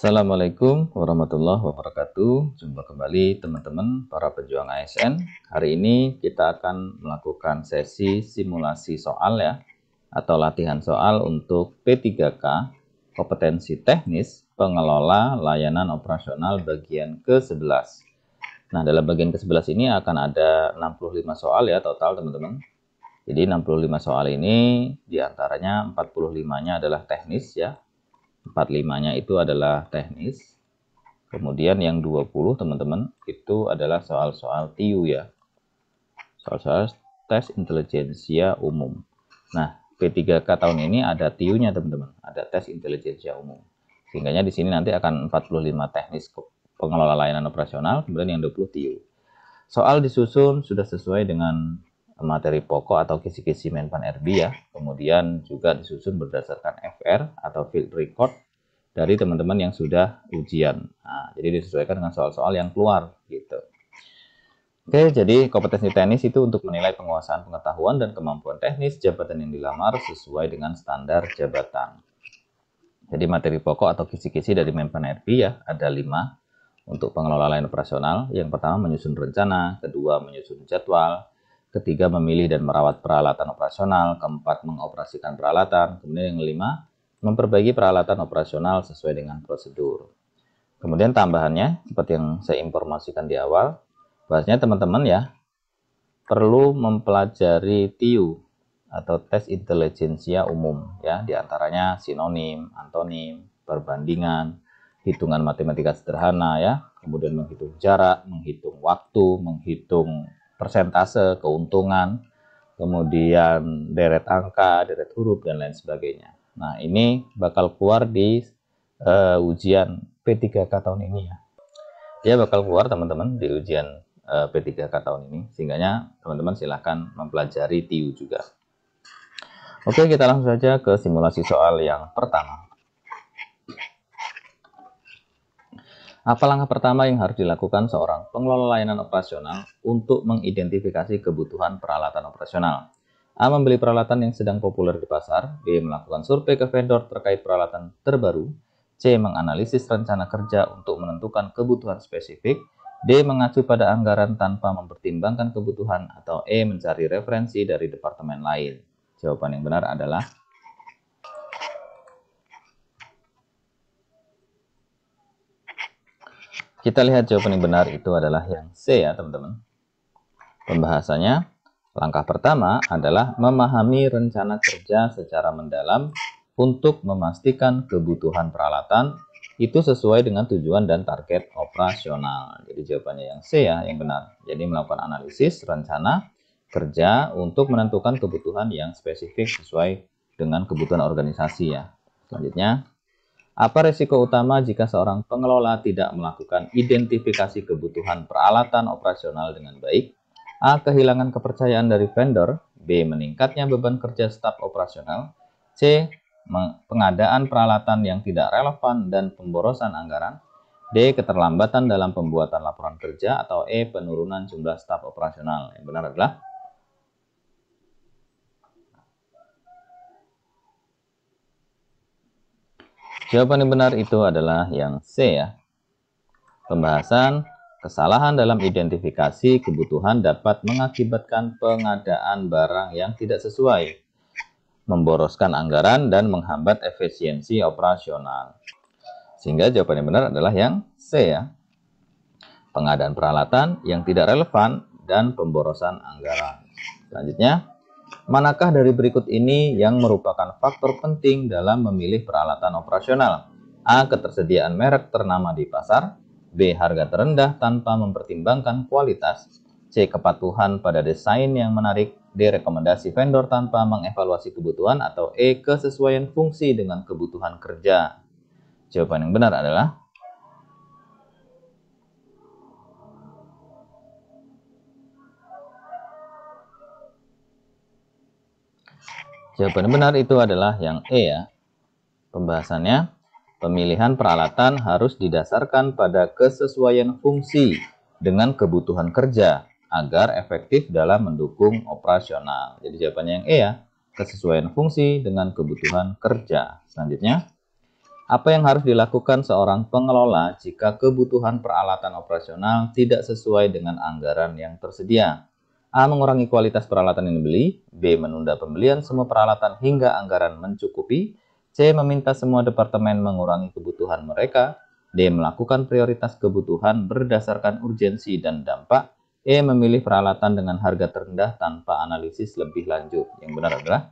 Assalamualaikum warahmatullahi wabarakatuh. Jumpa kembali teman-teman para pejuang ASN. Hari ini kita akan melakukan sesi simulasi soal ya, atau latihan soal untuk P3K, kompetensi teknis pengelola layanan operasional bagian ke-11. Nah, dalam bagian ke-11 ini akan ada 65 soal ya total teman-teman. Jadi 65 soal ini diantaranya 45-nya adalah teknis ya. 45-nya itu adalah teknis. Kemudian yang 20 teman-teman itu adalah soal-soal TIU ya. Soal-soal tes intelijensia umum. Nah, P3K tahun ini ada TIU-nya teman-teman, ada tes intelijensia umum. Sehingga di sini nanti akan 45 teknis pengelola layanan operasional, kemudian yang 20 TIU. Soal disusun sudah sesuai dengan materi pokok atau kisi-kisi Menpan RB ya. Kemudian juga disusun berdasarkan FR atau field record dari teman-teman yang sudah ujian. Nah, jadi disesuaikan dengan soal-soal yang keluar gitu. Oke, jadi kompetensi teknis itu untuk menilai penguasaan pengetahuan dan kemampuan teknis jabatan yang dilamar sesuai dengan standar jabatan. Jadi materi pokok atau kisi-kisi dari Menpan RB ya, ada 5 untuk pengelola layanan operasional. Yang pertama menyusun rencana, kedua menyusun jadwal, ketiga memilih dan merawat peralatan operasional, keempat mengoperasikan peralatan, kemudian yang kelima memperbaiki peralatan operasional sesuai dengan prosedur. Kemudian tambahannya seperti yang saya informasikan di awal, bahwasanya teman-teman ya perlu mempelajari TIU atau tes intelijensia umum ya, diantaranya sinonim, antonim, perbandingan, hitungan matematika sederhana ya, kemudian menghitung jarak, menghitung waktu, menghitung persentase, keuntungan, kemudian deret angka, deret huruf, dan lain sebagainya. Nah, ini bakal keluar di ujian P3K tahun ini ya. Dia bakal keluar teman-teman di ujian P3K tahun ini, sehingga teman-teman silahkan mempelajari TIU juga. Oke, kita langsung saja ke simulasi soal yang pertama. Apa langkah pertama yang harus dilakukan seorang pengelola layanan operasional untuk mengidentifikasi kebutuhan peralatan operasional? A. Membeli peralatan yang sedang populer di pasar. B. Melakukan survei ke vendor terkait peralatan terbaru. C. Menganalisis rencana kerja untuk menentukan kebutuhan spesifik. D. Mengacu pada anggaran tanpa mempertimbangkan kebutuhan. Atau E. Mencari referensi dari departemen lain. Jawaban yang benar adalah kita lihat jawaban yang benar itu adalah yang C ya teman-teman. Pembahasannya, langkah pertama adalah memahami rencana kerja secara mendalam untuk memastikan kebutuhan peralatan itu sesuai dengan tujuan dan target operasional. Jadi jawabannya yang C ya, yang benar. Jadi melakukan analisis rencana kerja untuk menentukan kebutuhan yang spesifik sesuai dengan kebutuhan organisasi ya. Selanjutnya, apa risiko utama jika seorang pengelola tidak melakukan identifikasi kebutuhan peralatan operasional dengan baik? A. Kehilangan kepercayaan dari vendor. B. Meningkatnya beban kerja staf operasional. C. Pengadaan peralatan yang tidak relevan dan pemborosan anggaran. D. Keterlambatan dalam pembuatan laporan kerja. Atau E. Penurunan jumlah staf operasional. Yang benar adalah jawaban yang benar itu adalah yang C ya. Pembahasan, kesalahan dalam identifikasi kebutuhan dapat mengakibatkan pengadaan barang yang tidak sesuai, memboroskan anggaran, dan menghambat efisiensi operasional. Sehingga jawaban yang benar adalah yang C ya. Pengadaan peralatan yang tidak relevan dan pemborosan anggaran. Selanjutnya, manakah dari berikut ini yang merupakan faktor penting dalam memilih peralatan operasional? A. Ketersediaan merek ternama di pasar. B. Harga terendah tanpa mempertimbangkan kualitas. C. Kepatuhan pada desain yang menarik. D. Rekomendasi vendor tanpa mengevaluasi kebutuhan. Atau E. Kesesuaian fungsi dengan kebutuhan kerja. Jawaban yang benar adalah jawaban benar itu adalah yang E ya. Pembahasannya, pemilihan peralatan harus didasarkan pada kesesuaian fungsi dengan kebutuhan kerja agar efektif dalam mendukung operasional. Jadi jawabannya yang E ya, kesesuaian fungsi dengan kebutuhan kerja. Selanjutnya, Apa yang harus dilakukan seorang pengelola jika kebutuhan peralatan operasional tidak sesuai dengan anggaran yang tersedia? A. Mengurangi kualitas peralatan yang dibeli. B. Menunda pembelian semua peralatan hingga anggaran mencukupi. C. Meminta semua departemen mengurangi kebutuhan mereka. D. Melakukan prioritas kebutuhan berdasarkan urgensi dan dampak. E. Memilih peralatan dengan harga terendah tanpa analisis lebih lanjut. Yang benar adalah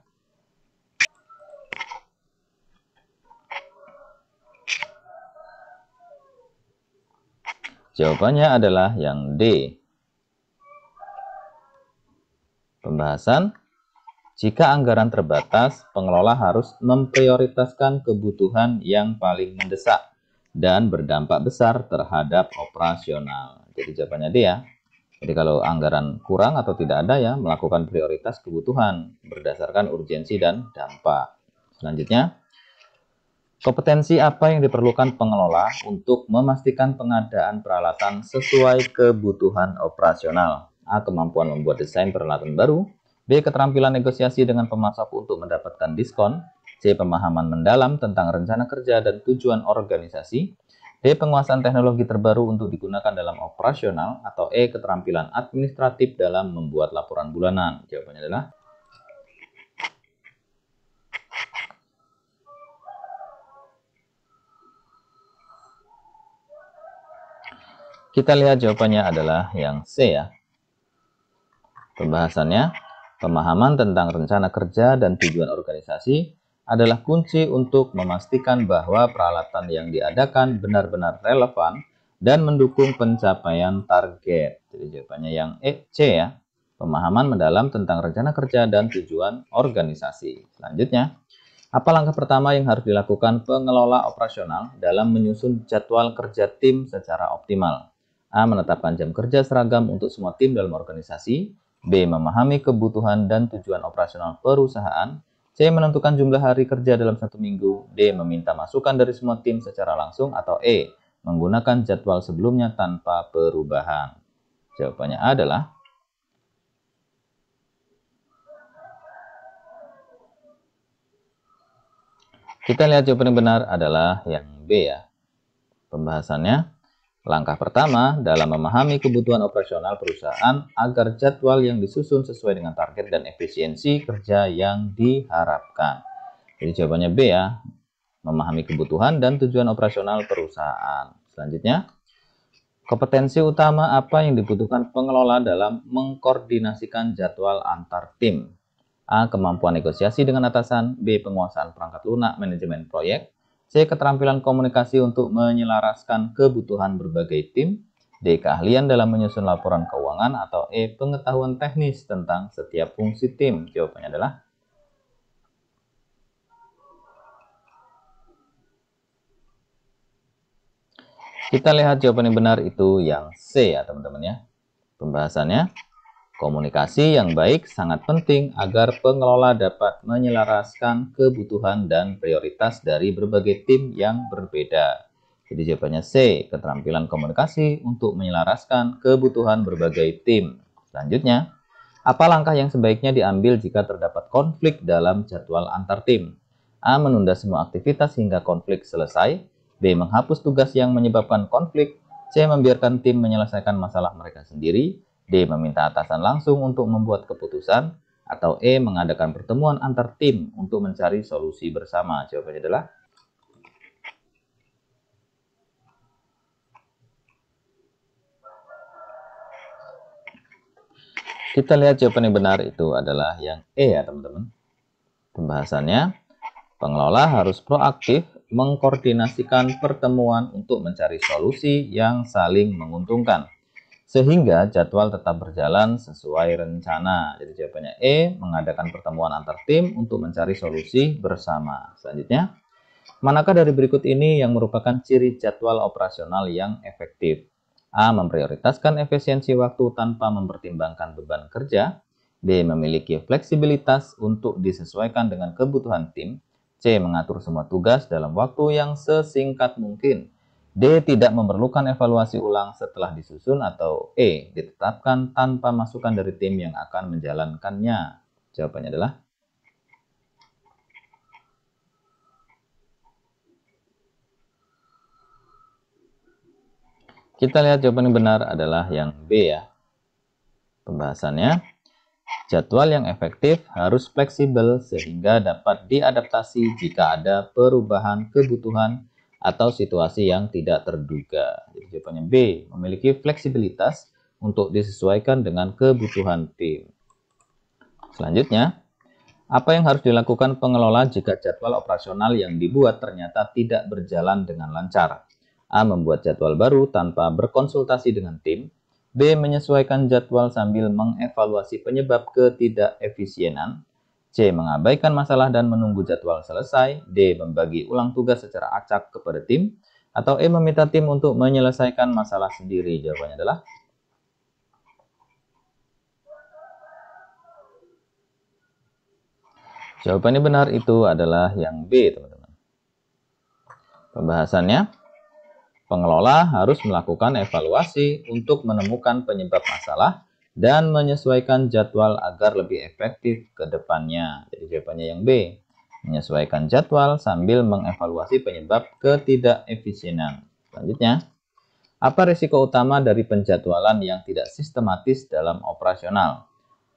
jawabannya adalah yang D. Pembahasan. Jika anggaran terbatas, pengelola harus memprioritaskan kebutuhan yang paling mendesak dan berdampak besar terhadap operasional. Jadi jawabannya D ya. Jadi kalau anggaran kurang atau tidak ada ya, melakukan prioritas kebutuhan berdasarkan urgensi dan dampak. Selanjutnya, kompetensi apa yang diperlukan pengelola untuk memastikan pengadaan peralatan sesuai kebutuhan operasional? A. Kemampuan membuat desain peralatan baru. B. Keterampilan negosiasi dengan pemasok untuk mendapatkan diskon. C. Pemahaman mendalam tentang rencana kerja dan tujuan organisasi. D. Penguasaan teknologi terbaru untuk digunakan dalam operasional. Atau E. Keterampilan administratif dalam membuat laporan bulanan. Jawabannya adalah kita lihat jawabannya adalah yang C ya. Pembahasannya, pemahaman tentang rencana kerja dan tujuan organisasi adalah kunci untuk memastikan bahwa peralatan yang diadakan benar-benar relevan dan mendukung pencapaian target. Jadi jawabannya yang C ya. Pemahaman mendalam tentang rencana kerja dan tujuan organisasi. Selanjutnya, apa langkah pertama yang harus dilakukan pengelola operasional dalam menyusun jadwal kerja tim secara optimal? A. Menetapkan jam kerja seragam untuk semua tim dalam organisasi. B. Memahami kebutuhan dan tujuan operasional perusahaan. C. Menentukan jumlah hari kerja dalam satu minggu. D. Meminta masukan dari semua tim secara langsung. Atau E. Menggunakan jadwal sebelumnya tanpa perubahan. Jawabannya adalah kita lihat jawaban yang benar adalah yang B ya. Pembahasannya, langkah pertama dalam memahami kebutuhan operasional perusahaan agar jadwal yang disusun sesuai dengan target dan efisiensi kerja yang diharapkan. Jadi jawabannya B ya, memahami kebutuhan dan tujuan operasional perusahaan. Selanjutnya, kompetensi utama apa yang dibutuhkan pengelola dalam mengkoordinasikan jadwal antar tim? A. Kemampuan negosiasi dengan atasan. B. Penguasaan perangkat lunak manajemen proyek. C. Keterampilan komunikasi untuk menyelaraskan kebutuhan berbagai tim. D. Keahlian dalam menyusun laporan keuangan. Atau E. Pengetahuan teknis tentang setiap fungsi tim. Jawabannya adalah kita lihat jawaban yang benar itu yang C ya teman-teman ya. Pembahasannya, komunikasi yang baik sangat penting agar pengelola dapat menyelaraskan kebutuhan dan prioritas dari berbagai tim yang berbeda. Jadi jawabannya C, keterampilan komunikasi untuk menyelaraskan kebutuhan berbagai tim. Selanjutnya, apa langkah yang sebaiknya diambil jika terdapat konflik dalam jadwal antar tim? A. Menunda semua aktivitas hingga konflik selesai. B. Menghapus tugas yang menyebabkan konflik. C. Membiarkan tim menyelesaikan masalah mereka sendiri. D. Meminta atasan langsung untuk membuat keputusan. Atau E. Mengadakan pertemuan antar tim untuk mencari solusi bersama. Jawabannya adalah kita lihat jawaban yang benar itu adalah yang E ya teman-teman. Pembahasannya, pengelola harus proaktif mengkoordinasikan pertemuan untuk mencari solusi yang saling menguntungkan, sehingga jadwal tetap berjalan sesuai rencana. Jadi jawabannya E, mengadakan pertemuan antar tim untuk mencari solusi bersama. Selanjutnya, manakah dari berikut ini yang merupakan ciri jadwal operasional yang efektif? A. Memprioritaskan efisiensi waktu tanpa mempertimbangkan beban kerja. B. Memiliki fleksibilitas untuk disesuaikan dengan kebutuhan tim. C. Mengatur semua tugas dalam waktu yang sesingkat mungkin. D. Tidak memerlukan evaluasi ulang setelah disusun. Atau E. Ditetapkan tanpa masukan dari tim yang akan menjalankannya. Jawabannya adalah Kita lihat jawaban yang benar adalah yang B ya. Pembahasannya, jadwal yang efektif harus fleksibel sehingga dapat diadaptasi jika ada perubahan kebutuhan atau situasi yang tidak terduga. Jadi jawabannya B, memiliki fleksibilitas untuk disesuaikan dengan kebutuhan tim. Selanjutnya, apa yang harus dilakukan pengelola jika jadwal operasional yang dibuat ternyata tidak berjalan dengan lancar? A. Membuat jadwal baru tanpa berkonsultasi dengan tim. B. Menyesuaikan jadwal sambil mengevaluasi penyebab ketidakefisienan. C. Mengabaikan masalah dan menunggu jadwal selesai. D. Membagi ulang tugas secara acak kepada tim. Atau E. Meminta tim untuk menyelesaikan masalah sendiri. Jawabannya adalah jawabannya benar itu adalah yang B, teman-teman. Pembahasannya, pengelola harus melakukan evaluasi untuk menemukan penyebab masalah dan menyesuaikan jadwal agar lebih efektif ke depannya. Jadi jawabannya yang B, menyesuaikan jadwal sambil mengevaluasi penyebab ketidakefisienan. Selanjutnya, apa risiko utama dari penjadwalan yang tidak sistematis dalam operasional?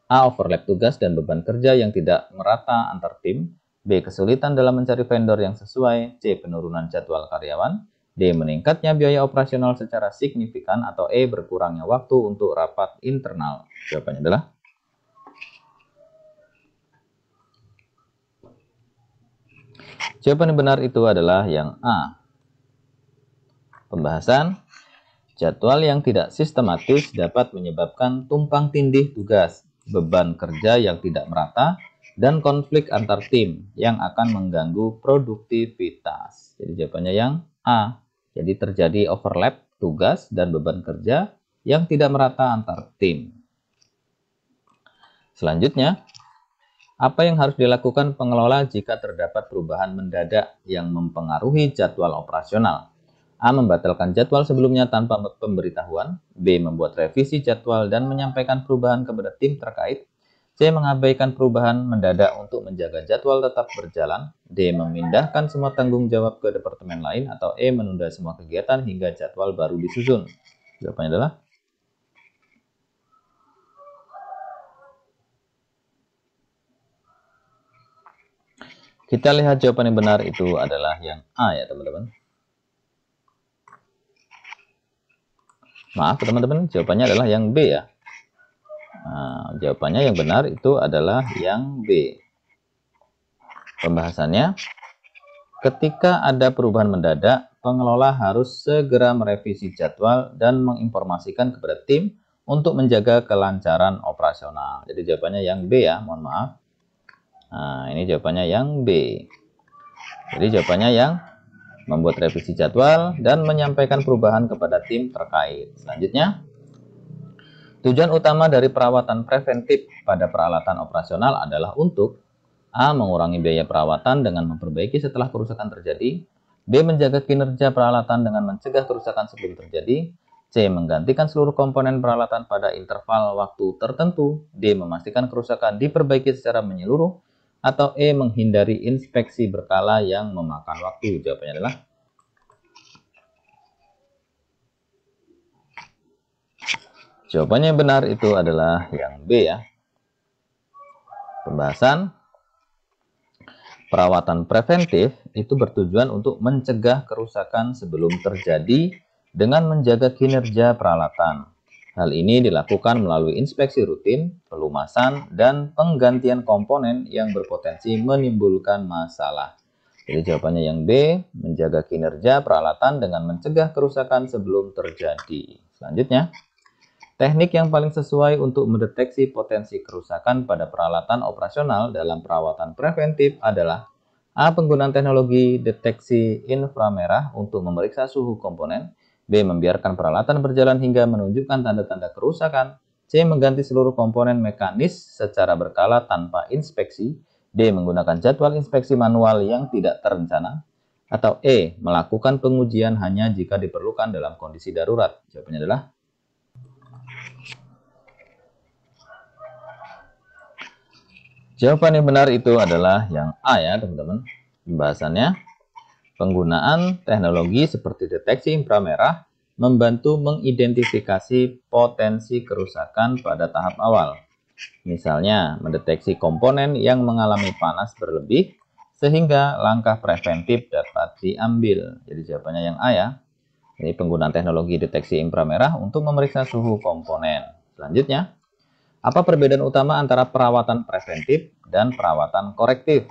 A. Overlap tugas dan beban kerja yang tidak merata antar tim. B. Kesulitan dalam mencari vendor yang sesuai. C. Penurunan jadwal karyawan. D. Meningkatnya biaya operasional secara signifikan. Atau E. Berkurangnya waktu untuk rapat internal. Jawabannya adalah jawaban yang benar itu adalah yang A. Pembahasan, jadwal yang tidak sistematis dapat menyebabkan tumpang tindih tugas, beban kerja yang tidak merata, dan konflik antar tim yang akan mengganggu produktivitas. Jadi jawabannya yang A. Jadi terjadi overlap tugas dan beban kerja yang tidak merata antar tim. Selanjutnya, apa yang harus dilakukan pengelola jika terdapat perubahan mendadak yang mempengaruhi jadwal operasional? A. Membatalkan jadwal sebelumnya tanpa pemberitahuan. B. Membuat revisi jadwal dan menyampaikan perubahan kepada tim terkait. C. Mengabaikan perubahan mendadak untuk menjaga jadwal tetap berjalan. D. Memindahkan semua tanggung jawab ke departemen lain. Atau E. Menunda semua kegiatan hingga jadwal baru disusun. Jawabannya adalah kita lihat jawaban yang benar itu adalah yang A ya teman-teman. Maaf teman-teman, jawabannya adalah yang B ya. Nah, jawabannya yang benar itu adalah yang B. Pembahasannya, ketika ada perubahan mendadak, pengelola harus segera merevisi jadwal dan menginformasikan kepada tim untuk menjaga kelancaran operasional. Jadi jawabannya yang B ya, mohon maaf. Nah, ini jawabannya yang B. Jadi jawabannya yang membuat revisi jadwal dan menyampaikan perubahan kepada tim terkait. Selanjutnya, tujuan utama dari perawatan preventif pada peralatan operasional adalah untuk A. Mengurangi biaya perawatan dengan memperbaiki setelah kerusakan terjadi. B. Menjaga kinerja peralatan dengan mencegah kerusakan sebelum terjadi. C. Menggantikan seluruh komponen peralatan pada interval waktu tertentu. D. Memastikan kerusakan diperbaiki secara menyeluruh. Atau E. Menghindari inspeksi berkala yang memakan waktu. Jawabannya adalah jawabannya yang benar itu adalah yang B ya. Pembahasan, perawatan preventif itu bertujuan untuk mencegah kerusakan sebelum terjadi dengan menjaga kinerja peralatan. Hal ini dilakukan melalui inspeksi rutin, pelumasan, dan penggantian komponen yang berpotensi menimbulkan masalah. Jadi jawabannya yang B, menjaga kinerja peralatan dengan mencegah kerusakan sebelum terjadi. Selanjutnya, teknik yang paling sesuai untuk mendeteksi potensi kerusakan pada peralatan operasional dalam perawatan preventif adalah A. Penggunaan teknologi deteksi inframerah untuk memeriksa suhu komponen. B. Membiarkan peralatan berjalan hingga menunjukkan tanda-tanda kerusakan. C. Mengganti seluruh komponen mekanis secara berkala tanpa inspeksi. D. Menggunakan jadwal inspeksi manual yang tidak terencana. Atau E. Melakukan pengujian hanya jika diperlukan dalam kondisi darurat. Jawabannya adalah jawaban yang benar itu adalah yang A ya teman-teman. Pembahasannya, penggunaan teknologi seperti deteksi inframerah membantu mengidentifikasi potensi kerusakan pada tahap awal. Misalnya, mendeteksi komponen yang mengalami panas berlebih sehingga langkah preventif dapat diambil. Jadi jawabannya yang A ya. Ini penggunaan teknologi deteksi inframerah untuk memeriksa suhu komponen. Selanjutnya, apa perbedaan utama antara perawatan preventif dan perawatan korektif?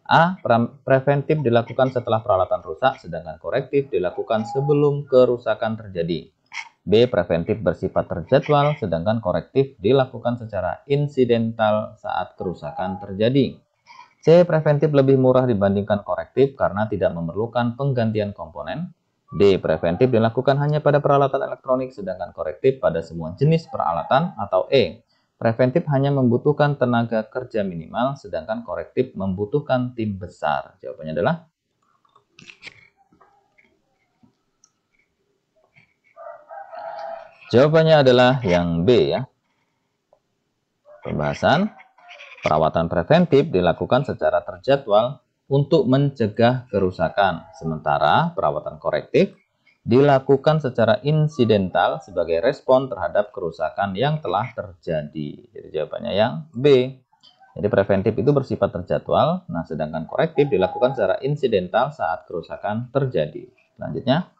A. Preventif dilakukan setelah peralatan rusak, sedangkan korektif dilakukan sebelum kerusakan terjadi. B. Preventif bersifat terjadwal, sedangkan korektif dilakukan secara insidental saat kerusakan terjadi. C. Preventif lebih murah dibandingkan korektif karena tidak memerlukan penggantian komponen. D. Preventif dilakukan hanya pada peralatan elektronik, sedangkan korektif pada semua jenis peralatan. Atau E. Preventif hanya membutuhkan tenaga kerja minimal, sedangkan korektif membutuhkan tim besar. Jawabannya adalah yang B ya. Pembahasan. Perawatan preventif dilakukan secara terjadwal untuk mencegah kerusakan, sementara perawatan korektif dilakukan secara insidental sebagai respon terhadap kerusakan yang telah terjadi. Jadi jawabannya yang B. Jadi preventif itu bersifat terjadwal, nah sedangkan korektif dilakukan secara insidental saat kerusakan terjadi. Selanjutnya,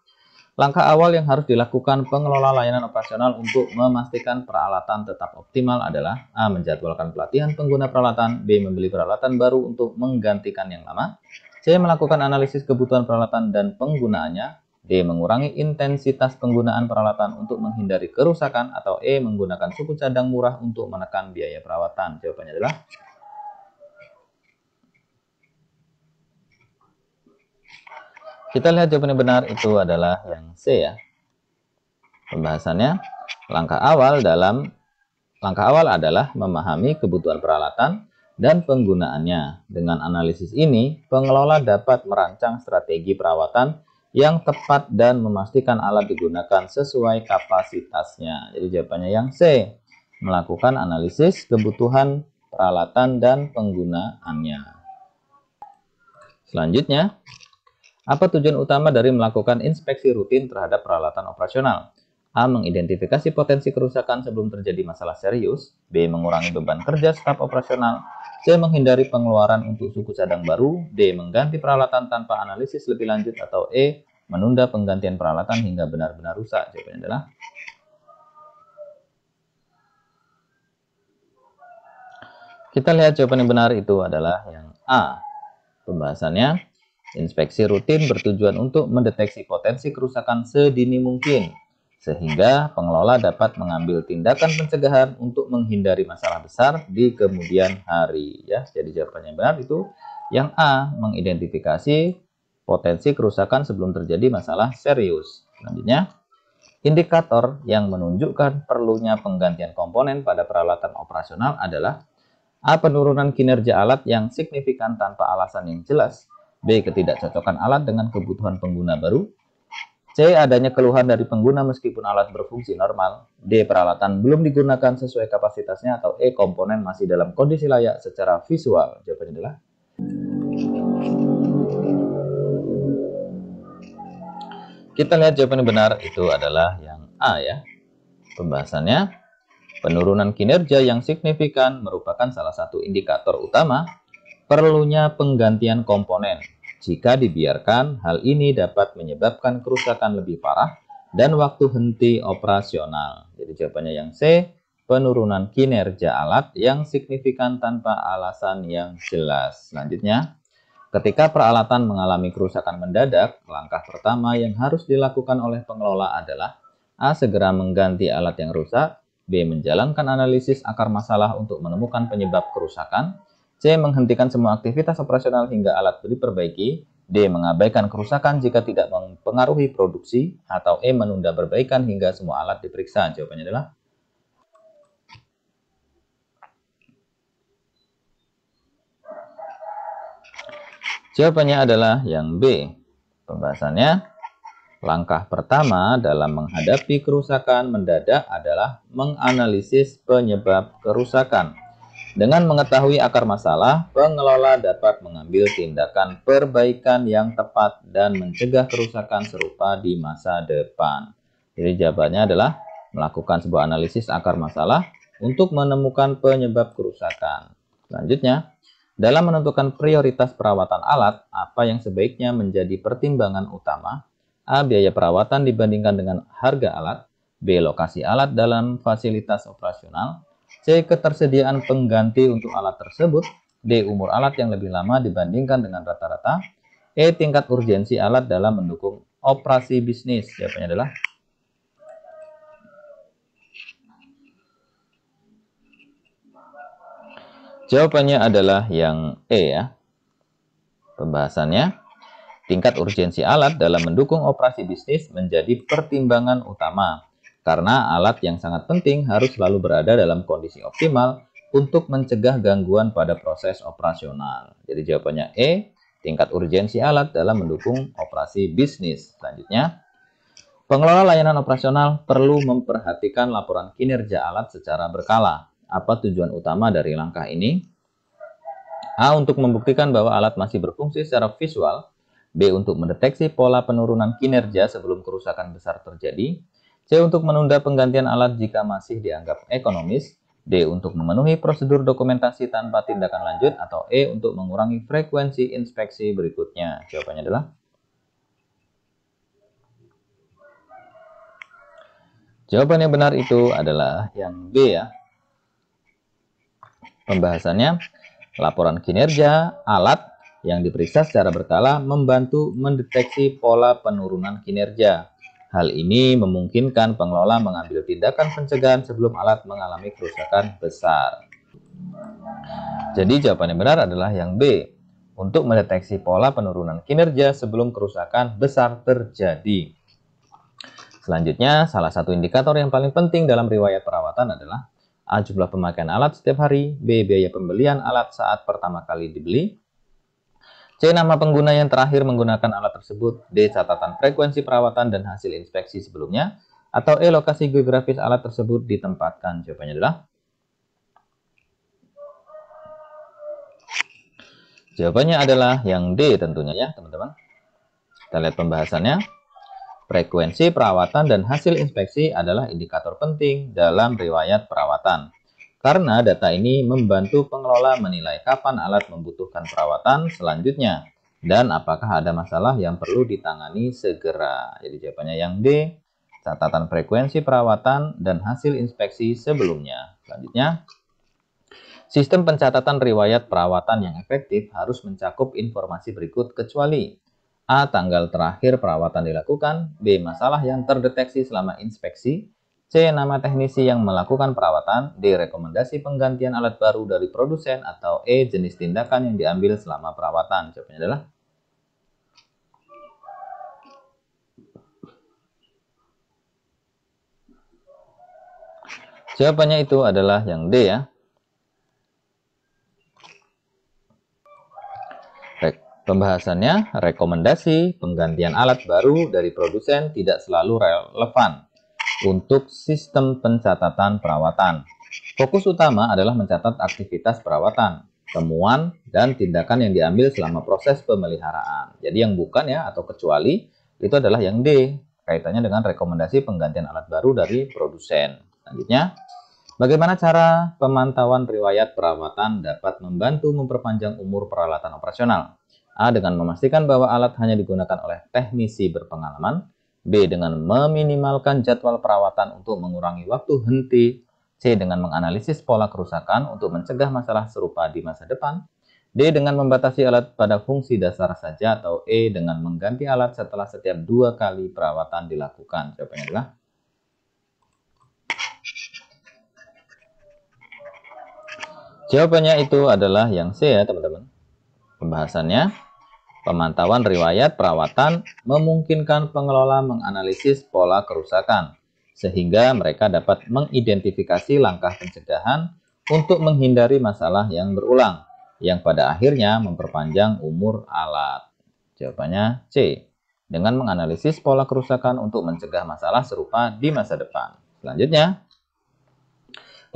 langkah awal yang harus dilakukan pengelola layanan operasional untuk memastikan peralatan tetap optimal adalah A. Menjadwalkan pelatihan pengguna peralatan, B. Membeli peralatan baru untuk menggantikan yang lama, C. Melakukan analisis kebutuhan peralatan dan penggunaannya, D. Mengurangi intensitas penggunaan peralatan untuk menghindari kerusakan, atau E. Menggunakan suku cadang murah untuk menekan biaya perawatan. Jawabannya adalah kita lihat jawaban yang benar itu adalah yang C ya. Pembahasannya, langkah awal adalah memahami kebutuhan peralatan dan penggunaannya. Dengan analisis ini, pengelola dapat merancang strategi perawatan yang tepat dan memastikan alat digunakan sesuai kapasitasnya. Jadi jawabannya yang C, melakukan analisis kebutuhan peralatan dan penggunaannya. Selanjutnya, apa tujuan utama dari melakukan inspeksi rutin terhadap peralatan operasional? A. Mengidentifikasi potensi kerusakan sebelum terjadi masalah serius. B. Mengurangi beban kerja staf operasional. C. Menghindari pengeluaran untuk suku cadang baru. D. Mengganti peralatan tanpa analisis lebih lanjut. Atau E. Menunda penggantian peralatan hingga benar-benar rusak. Jawabannya adalah kita lihat jawaban yang benar itu adalah yang A. Pembahasannya, inspeksi rutin bertujuan untuk mendeteksi potensi kerusakan sedini mungkin, sehingga pengelola dapat mengambil tindakan pencegahan untuk menghindari masalah besar di kemudian hari. Ya, jadi jawabannya yang benar itu yang A, mengidentifikasi potensi kerusakan sebelum terjadi masalah serius. Selanjutnya, indikator yang menunjukkan perlunya penggantian komponen pada peralatan operasional adalah A. Penurunan kinerja alat yang signifikan tanpa alasan yang jelas. B. Ketidakcocokan alat dengan kebutuhan pengguna baru. C. Adanya keluhan dari pengguna meskipun alat berfungsi normal. D. Peralatan belum digunakan sesuai kapasitasnya. Atau E. Komponen masih dalam kondisi layak secara visual. Jawabannya adalah kita lihat jawaban yang benar itu adalah yang A ya. Pembahasannya, penurunan kinerja yang signifikan merupakan salah satu indikator utama perlunya penggantian komponen. Jika dibiarkan, hal ini dapat menyebabkan kerusakan lebih parah dan waktu henti operasional. Jadi jawabannya yang C, penurunan kinerja alat yang signifikan tanpa alasan yang jelas. Selanjutnya, ketika peralatan mengalami kerusakan mendadak, langkah pertama yang harus dilakukan oleh pengelola adalah A. Segera mengganti alat yang rusak. B. Menjalankan analisis akar masalah untuk menemukan penyebab kerusakan. C. Menghentikan semua aktivitas operasional hingga alat diperbaiki. D. Mengabaikan kerusakan jika tidak mempengaruhi produksi. Atau E. Menunda perbaikan hingga semua alat diperiksa. Jawabannya adalah yang B. Pembahasannya, langkah pertama dalam menghadapi kerusakan mendadak adalah menganalisis penyebab kerusakan. Dengan mengetahui akar masalah, pengelola dapat mengambil tindakan perbaikan yang tepat dan mencegah kerusakan serupa di masa depan. Jadi jawabannya adalah melakukan sebuah analisis akar masalah untuk menemukan penyebab kerusakan. Selanjutnya, dalam menentukan prioritas perawatan alat, apa yang sebaiknya menjadi pertimbangan utama? A. Biaya perawatan dibandingkan dengan harga alat. B. Lokasi alat dalam fasilitas operasional. C. Ketersediaan pengganti untuk alat tersebut. D. Umur alat yang lebih lama dibandingkan dengan rata-rata. E. Tingkat urgensi alat dalam mendukung operasi bisnis. Jawabannya adalah yang E ya. Pembahasannya, tingkat urgensi alat dalam mendukung operasi bisnis menjadi pertimbangan utama. Karena alat yang sangat penting harus selalu berada dalam kondisi optimal untuk mencegah gangguan pada proses operasional. Jadi jawabannya E, tingkat urgensi alat dalam mendukung operasi bisnis. Selanjutnya, pengelola layanan operasional perlu memperhatikan laporan kinerja alat secara berkala. Apa tujuan utama dari langkah ini? A. Untuk membuktikan bahwa alat masih berfungsi secara visual. B. Untuk mendeteksi pola penurunan kinerja sebelum kerusakan besar terjadi. C. Untuk menunda penggantian alat jika masih dianggap ekonomis. D. Untuk memenuhi prosedur dokumentasi tanpa tindakan lanjut. Atau E. Untuk mengurangi frekuensi inspeksi berikutnya. Jawabannya adalah jawaban yang benar itu adalah yang B ya. Pembahasannya, laporan kinerja alat yang diperiksa secara berkala membantu mendeteksi pola penurunan kinerja. Hal ini memungkinkan pengelola mengambil tindakan pencegahan sebelum alat mengalami kerusakan besar. Jadi jawaban yang benar adalah yang B, untuk mendeteksi pola penurunan kinerja sebelum kerusakan besar terjadi. Selanjutnya, salah satu indikator yang paling penting dalam riwayat perawatan adalah A. Jumlah pemakaian alat setiap hari. B. Biaya pembelian alat saat pertama kali dibeli. C. Nama pengguna yang terakhir menggunakan alat tersebut. D. Catatan frekuensi perawatan dan hasil inspeksi sebelumnya. Atau E. Lokasi geografis alat tersebut ditempatkan. Jawabannya adalah yang D tentunya ya teman-teman. Kita lihat pembahasannya. Frekuensi perawatan dan hasil inspeksi adalah indikator penting dalam riwayat perawatan. Karena data ini membantu pengelola menilai kapan alat membutuhkan perawatan selanjutnya dan apakah ada masalah yang perlu ditangani segera. Jadi jawabannya yang D, catatan frekuensi perawatan dan hasil inspeksi sebelumnya. Selanjutnya, sistem pencatatan riwayat perawatan yang efektif harus mencakup informasi berikut kecuali A. Tanggal terakhir perawatan dilakukan. B. Masalah yang terdeteksi selama inspeksi. C. Nama teknisi yang melakukan perawatan. D. Rekomendasi penggantian alat baru dari produsen. Atau E. Jenis tindakan yang diambil selama perawatan. Jawabannya adalah yang D ya. Pembahasannya, rekomendasi penggantian alat baru dari produsen tidak selalu relevan untuk sistem pencatatan perawatan. Fokus utama adalah mencatat aktivitas perawatan, temuan, dan tindakan yang diambil selama proses pemeliharaan. Jadi yang bukan ya atau kecuali itu adalah yang D, kaitannya dengan rekomendasi penggantian alat baru dari produsen. Selanjutnya, bagaimana cara pemantauan riwayat perawatan dapat membantu memperpanjang umur peralatan operasional? A. Dengan memastikan bahwa alat hanya digunakan oleh teknisi berpengalaman. B. Dengan meminimalkan jadwal perawatan untuk mengurangi waktu henti. C. Dengan menganalisis pola kerusakan untuk mencegah masalah serupa di masa depan. D. Dengan membatasi alat pada fungsi dasar saja. Atau E. Dengan mengganti alat setelah setiap 2 kali perawatan dilakukan. Jawabannya adalah yang C ya teman-teman. Pembahasannya, pemantauan riwayat perawatan memungkinkan pengelola menganalisis pola kerusakan, sehingga mereka dapat mengidentifikasi langkah pencegahan untuk menghindari masalah yang berulang, yang pada akhirnya memperpanjang umur alat. Jawabannya C, dengan menganalisis pola kerusakan untuk mencegah masalah serupa di masa depan. Selanjutnya,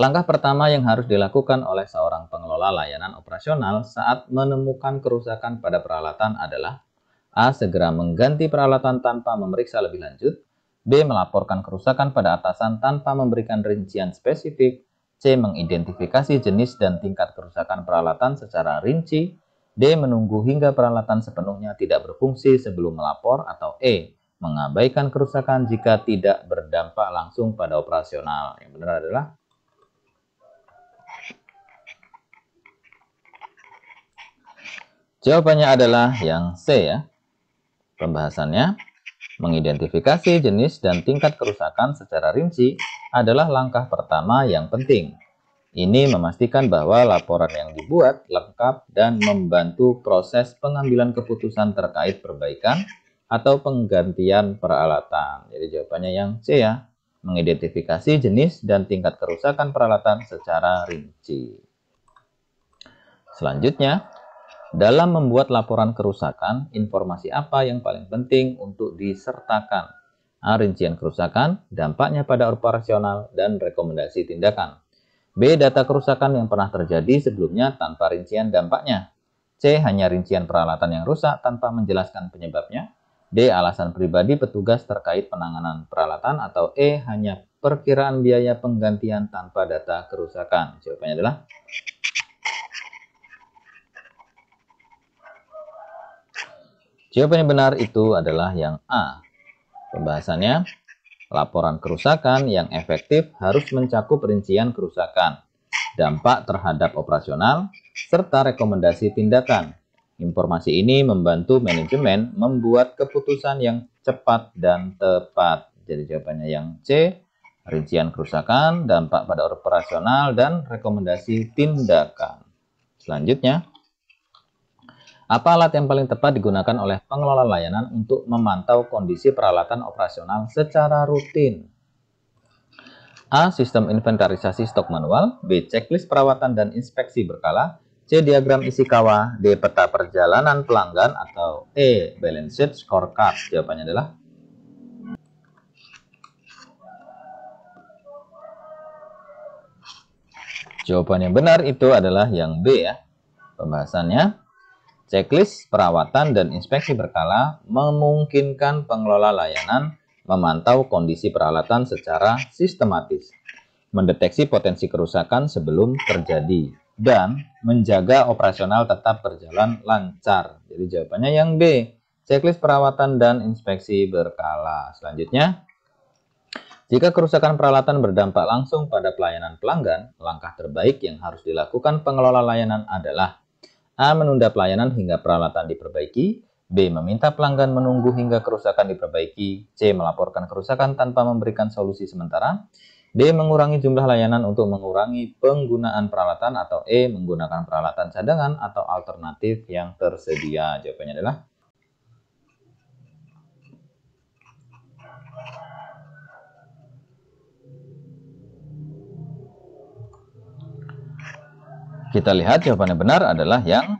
langkah pertama yang harus dilakukan oleh seorang pengelola layanan operasional saat menemukan kerusakan pada peralatan adalah A. Segera mengganti peralatan tanpa memeriksa lebih lanjut. B. Melaporkan kerusakan pada atasan tanpa memberikan rincian spesifik. C. Mengidentifikasi jenis dan tingkat kerusakan peralatan secara rinci. D. Menunggu hingga peralatan sepenuhnya tidak berfungsi sebelum melapor. Atau E. Mengabaikan kerusakan jika tidak berdampak langsung pada operasional. Yang benar adalah jawabannya adalah yang C ya. Pembahasannya, mengidentifikasi jenis dan tingkat kerusakan secara rinci adalah langkah pertama yang penting. Ini memastikan bahwa laporan yang dibuat lengkap dan membantu proses pengambilan keputusan terkait perbaikan atau penggantian peralatan. Jadi jawabannya yang C ya, mengidentifikasi jenis dan tingkat kerusakan peralatan secara rinci. Selanjutnya, dalam membuat laporan kerusakan, informasi apa yang paling penting untuk disertakan? A. Rincian kerusakan, dampaknya pada operasional, dan rekomendasi tindakan. B. Data kerusakan yang pernah terjadi sebelumnya tanpa rincian dampaknya. C. Hanya rincian peralatan yang rusak tanpa menjelaskan penyebabnya. D. Alasan pribadi petugas terkait penanganan peralatan. Atau E. Hanya perkiraan biaya penggantian tanpa data kerusakan. Jawabannya adalah jawaban yang benar itu adalah yang A. Pembahasannya, laporan kerusakan yang efektif harus mencakup rincian kerusakan, dampak terhadap operasional, serta rekomendasi tindakan. Informasi ini membantu manajemen membuat keputusan yang cepat dan tepat. Jadi jawabannya yang C, rincian kerusakan, dampak pada operasional, dan rekomendasi tindakan. Selanjutnya, apa alat yang paling tepat digunakan oleh pengelola layanan untuk memantau kondisi peralatan operasional secara rutin? A. Sistem inventarisasi stok manual. B. Checklist perawatan dan inspeksi berkala. C. Diagram Ishikawa. D. Peta perjalanan pelanggan. Atau E. Balance sheet scorecard. Jawabannya adalah jawaban yang benar itu adalah yang B ya. Pembahasannya, checklist perawatan dan inspeksi berkala memungkinkan pengelola layanan memantau kondisi peralatan secara sistematis, mendeteksi potensi kerusakan sebelum terjadi, dan menjaga operasional tetap berjalan lancar. Jadi jawabannya yang B, checklist perawatan dan inspeksi berkala. Selanjutnya, jika kerusakan peralatan berdampak langsung pada pelayanan pelanggan, langkah terbaik yang harus dilakukan pengelola layanan adalah A. Menunda pelayanan hingga peralatan diperbaiki. B. Meminta pelanggan menunggu hingga kerusakan diperbaiki. C. Melaporkan kerusakan tanpa memberikan solusi sementara. D. Mengurangi jumlah layanan untuk mengurangi penggunaan peralatan. Atau E. Menggunakan peralatan cadangan atau alternatif yang tersedia. Jawabannya adalah kita lihat jawabannya benar adalah yang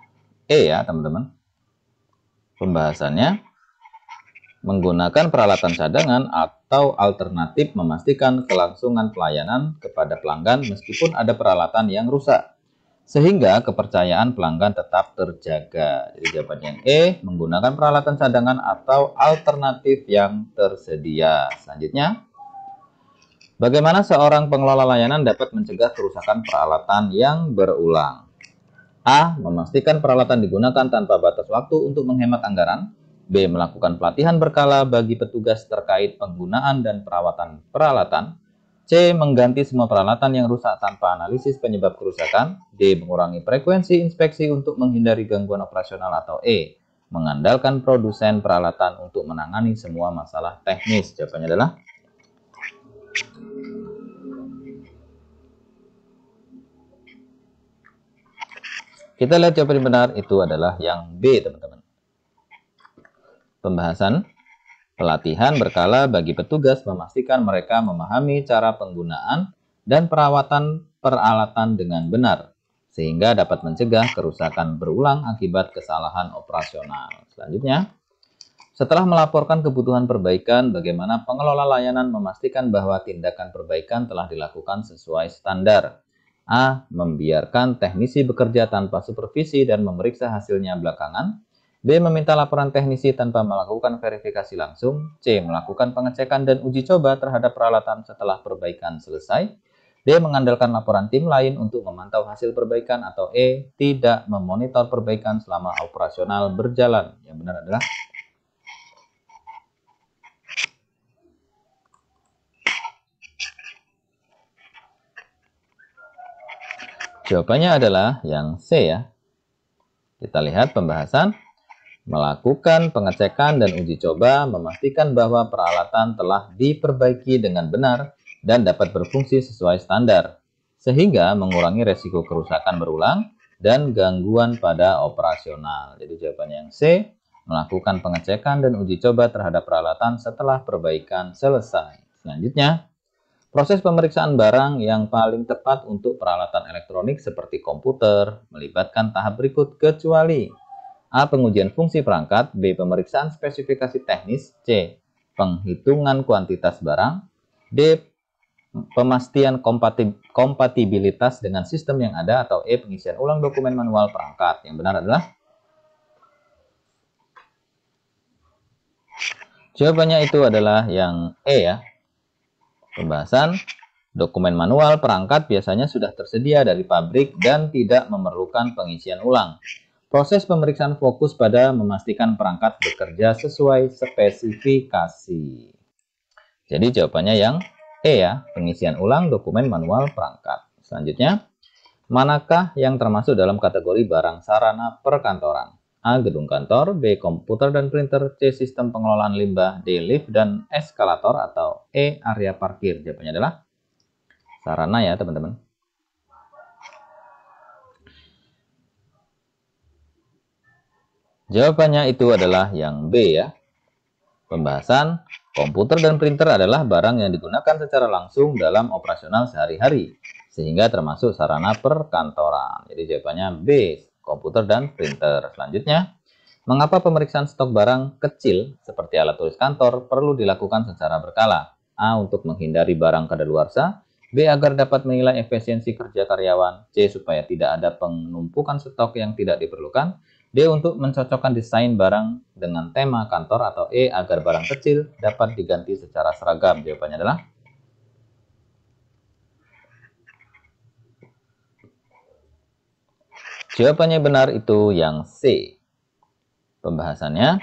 E ya teman-teman. Pembahasannya, menggunakan peralatan cadangan atau alternatif memastikan kelangsungan pelayanan kepada pelanggan meskipun ada peralatan yang rusak, sehingga kepercayaan pelanggan tetap terjaga. Jadi jawaban yang E, menggunakan peralatan cadangan atau alternatif yang tersedia. Selanjutnya, bagaimana seorang pengelola layanan dapat mencegah kerusakan peralatan yang berulang? A. Memastikan peralatan digunakan tanpa batas waktu untuk menghemat anggaran. B. Melakukan pelatihan berkala bagi petugas terkait penggunaan dan perawatan peralatan. C. Mengganti semua peralatan yang rusak tanpa analisis penyebab kerusakan. D. Mengurangi frekuensi inspeksi untuk menghindari gangguan operasional. Atau E. Mengandalkan produsen peralatan untuk menangani semua masalah teknis. Jawabannya adalah kita lihat jawaban yang benar itu adalah yang B, teman-teman. Pembahasan, pelatihan berkala bagi petugas memastikan mereka memahami cara penggunaan dan perawatan peralatan dengan benar, sehingga dapat mencegah kerusakan berulang akibat kesalahan operasional. Selanjutnya, setelah melaporkan kebutuhan perbaikan, bagaimana pengelola layanan memastikan bahwa tindakan perbaikan telah dilakukan sesuai standar? A. Membiarkan teknisi bekerja tanpa supervisi dan memeriksa hasilnya belakangan. B. Meminta laporan teknisi tanpa melakukan verifikasi langsung. C. Melakukan pengecekan dan uji coba terhadap peralatan setelah perbaikan selesai. D. Mengandalkan laporan tim lain untuk memantau hasil perbaikan. Atau E. Tidak memonitor perbaikan selama operasional berjalan. Yang benar adalah jawabannya adalah yang C ya. Kita lihat pembahasan. Melakukan pengecekan dan uji coba memastikan bahwa peralatan telah diperbaiki dengan benar dan dapat berfungsi sesuai standar, sehingga mengurangi resiko kerusakan berulang dan gangguan pada operasional. Jadi jawabannya yang C, melakukan pengecekan dan uji coba terhadap peralatan setelah perbaikan selesai. Selanjutnya, proses pemeriksaan barang yang paling tepat untuk peralatan elektronik seperti komputer melibatkan tahap berikut kecuali A. Pengujian fungsi perangkat. B. Pemeriksaan spesifikasi teknis. C. Penghitungan kuantitas barang. D. Pemastian kompatibilitas dengan sistem yang ada. Atau E. Pengisian ulang dokumen manual perangkat. Yang benar adalah jawabannya itu adalah yang E ya. Pembahasan dokumen manual perangkat biasanya sudah tersedia dari pabrik dan tidak memerlukan pengisian ulang. Proses pemeriksaan fokus pada memastikan perangkat bekerja sesuai spesifikasi. Jadi jawabannya yang E ya, pengisian ulang dokumen manual perangkat. Selanjutnya, manakah yang termasuk dalam kategori barang sarana perkantoran? A. Gedung kantor. B. Komputer dan printer. C. Sistem pengelolaan limbah. D. Lift dan eskalator. Atau E. Area parkir. Jawabannya adalah sarana ya teman-teman. Jawabannya itu adalah yang B ya. Pembahasan komputer dan printer adalah barang yang digunakan secara langsung dalam operasional sehari-hari, sehingga termasuk sarana perkantoran. Jadi jawabannya B, komputer dan printer. Selanjutnya, mengapa pemeriksaan stok barang kecil seperti alat tulis kantor perlu dilakukan secara berkala? A. Untuk menghindari barang kadaluarsa. B. Agar dapat menilai efisiensi kerja karyawan. C. Supaya tidak ada penumpukan stok yang tidak diperlukan. D. Untuk mencocokkan desain barang dengan tema kantor. Atau E. Agar barang kecil dapat diganti secara seragam. Jawabannya adalah jawabannya benar itu yang C. Pembahasannya,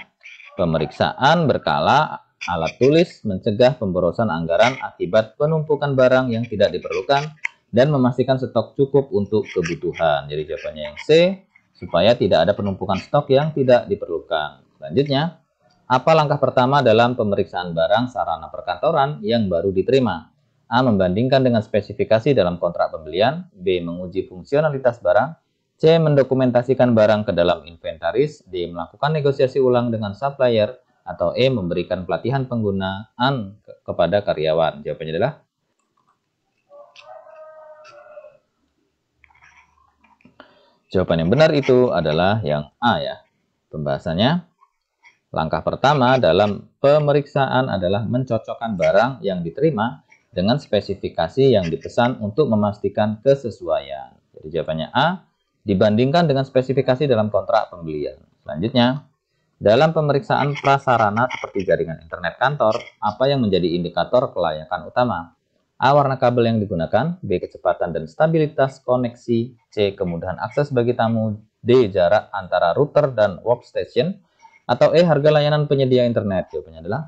pemeriksaan berkala alat tulis mencegah pemborosan anggaran akibat penumpukan barang yang tidak diperlukan dan memastikan stok cukup untuk kebutuhan. Jadi jawabannya yang C, supaya tidak ada penumpukan stok yang tidak diperlukan. Selanjutnya, apa langkah pertama dalam pemeriksaan barang sarana perkantoran yang baru diterima? A. Membandingkan dengan spesifikasi dalam kontrak pembelian. B. Menguji fungsionalitas barang. C. Mendokumentasikan barang ke dalam inventaris. D. Melakukan negosiasi ulang dengan supplier. Atau E. Memberikan pelatihan penggunaan kepada karyawan. Jawabannya adalah jawaban yang benar itu adalah yang A ya. Pembahasannya, langkah pertama dalam pemeriksaan adalah mencocokkan barang yang diterima dengan spesifikasi yang dipesan untuk memastikan kesesuaian. Jadi jawabannya A, dibandingkan dengan spesifikasi dalam kontrak pembelian. Selanjutnya, dalam pemeriksaan prasarana seperti jaringan internet kantor, apa yang menjadi indikator kelayakan utama? A. Warna kabel yang digunakan. B. Kecepatan dan stabilitas koneksi. C. Kemudahan akses bagi tamu. D. Jarak antara router dan workstation. Atau E. Harga layanan penyedia internet. Jawabannya adalah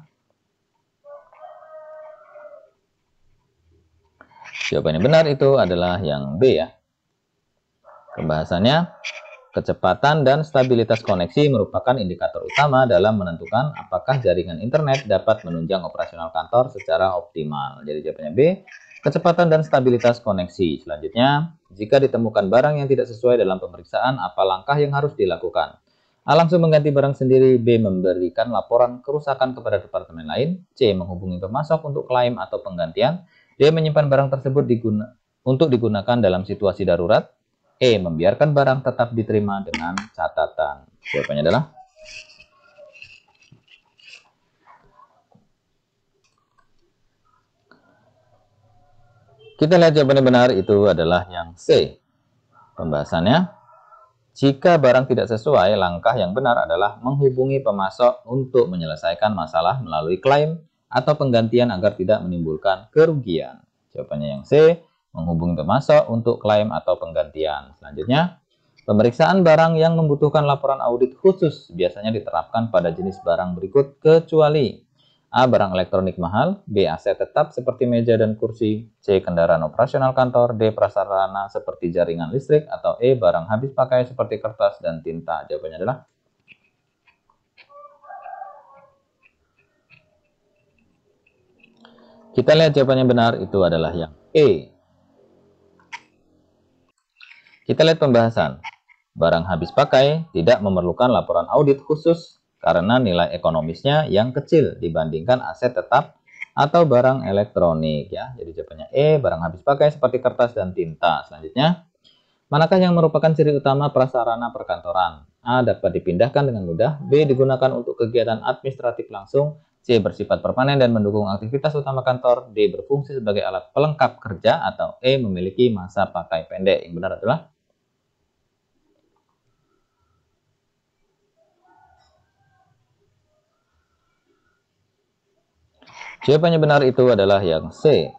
jawabannya benar itu adalah yang B ya. Pembahasannya, kecepatan dan stabilitas koneksi merupakan indikator utama dalam menentukan apakah jaringan internet dapat menunjang operasional kantor secara optimal. Jadi jawabannya B, kecepatan dan stabilitas koneksi. Selanjutnya, jika ditemukan barang yang tidak sesuai dalam pemeriksaan, apa langkah yang harus dilakukan? A. Langsung mengganti barang sendiri. B. Memberikan laporan kerusakan kepada departemen lain. C. Menghubungi pemasok untuk klaim atau penggantian. D. Menyimpan barang tersebut untuk digunakan dalam situasi darurat. E. Membiarkan barang tetap diterima dengan catatan. Jawabannya adalah kita lihat jawabannya benar itu adalah yang C. Pembahasannya, Jika barang tidak sesuai, langkah yang benar adalah menghubungi pemasok untuk menyelesaikan masalah melalui klaim atau penggantian agar tidak menimbulkan kerugian. Jawabannya yang C, menghubungi pemasok untuk klaim atau penggantian. Selanjutnya, pemeriksaan barang yang membutuhkan laporan audit khusus biasanya diterapkan pada jenis barang berikut kecuali A. Barang elektronik mahal, B. Aset tetap seperti meja dan kursi, C. Kendaraan operasional kantor, D. Prasarana seperti jaringan listrik, atau E. Barang habis pakai seperti kertas dan tinta. Jawabannya adalah kita lihat jawabannya benar, itu adalah yang E. Kita lihat pembahasan. Barang habis pakai tidak memerlukan laporan audit khusus karena nilai ekonomisnya yang kecil dibandingkan aset tetap atau barang elektronik ya. Jadi jawabannya E, barang habis pakai seperti kertas dan tinta. Selanjutnya, manakah yang merupakan ciri utama prasarana perkantoran? A. Dapat dipindahkan dengan mudah, B. Digunakan untuk kegiatan administratif langsung, C. Bersifat permanen dan mendukung aktivitas utama kantor, D. Berfungsi sebagai alat pelengkap kerja, atau E. Memiliki masa pakai pendek. Yang benar adalah jawabannya benar, itu adalah yang C.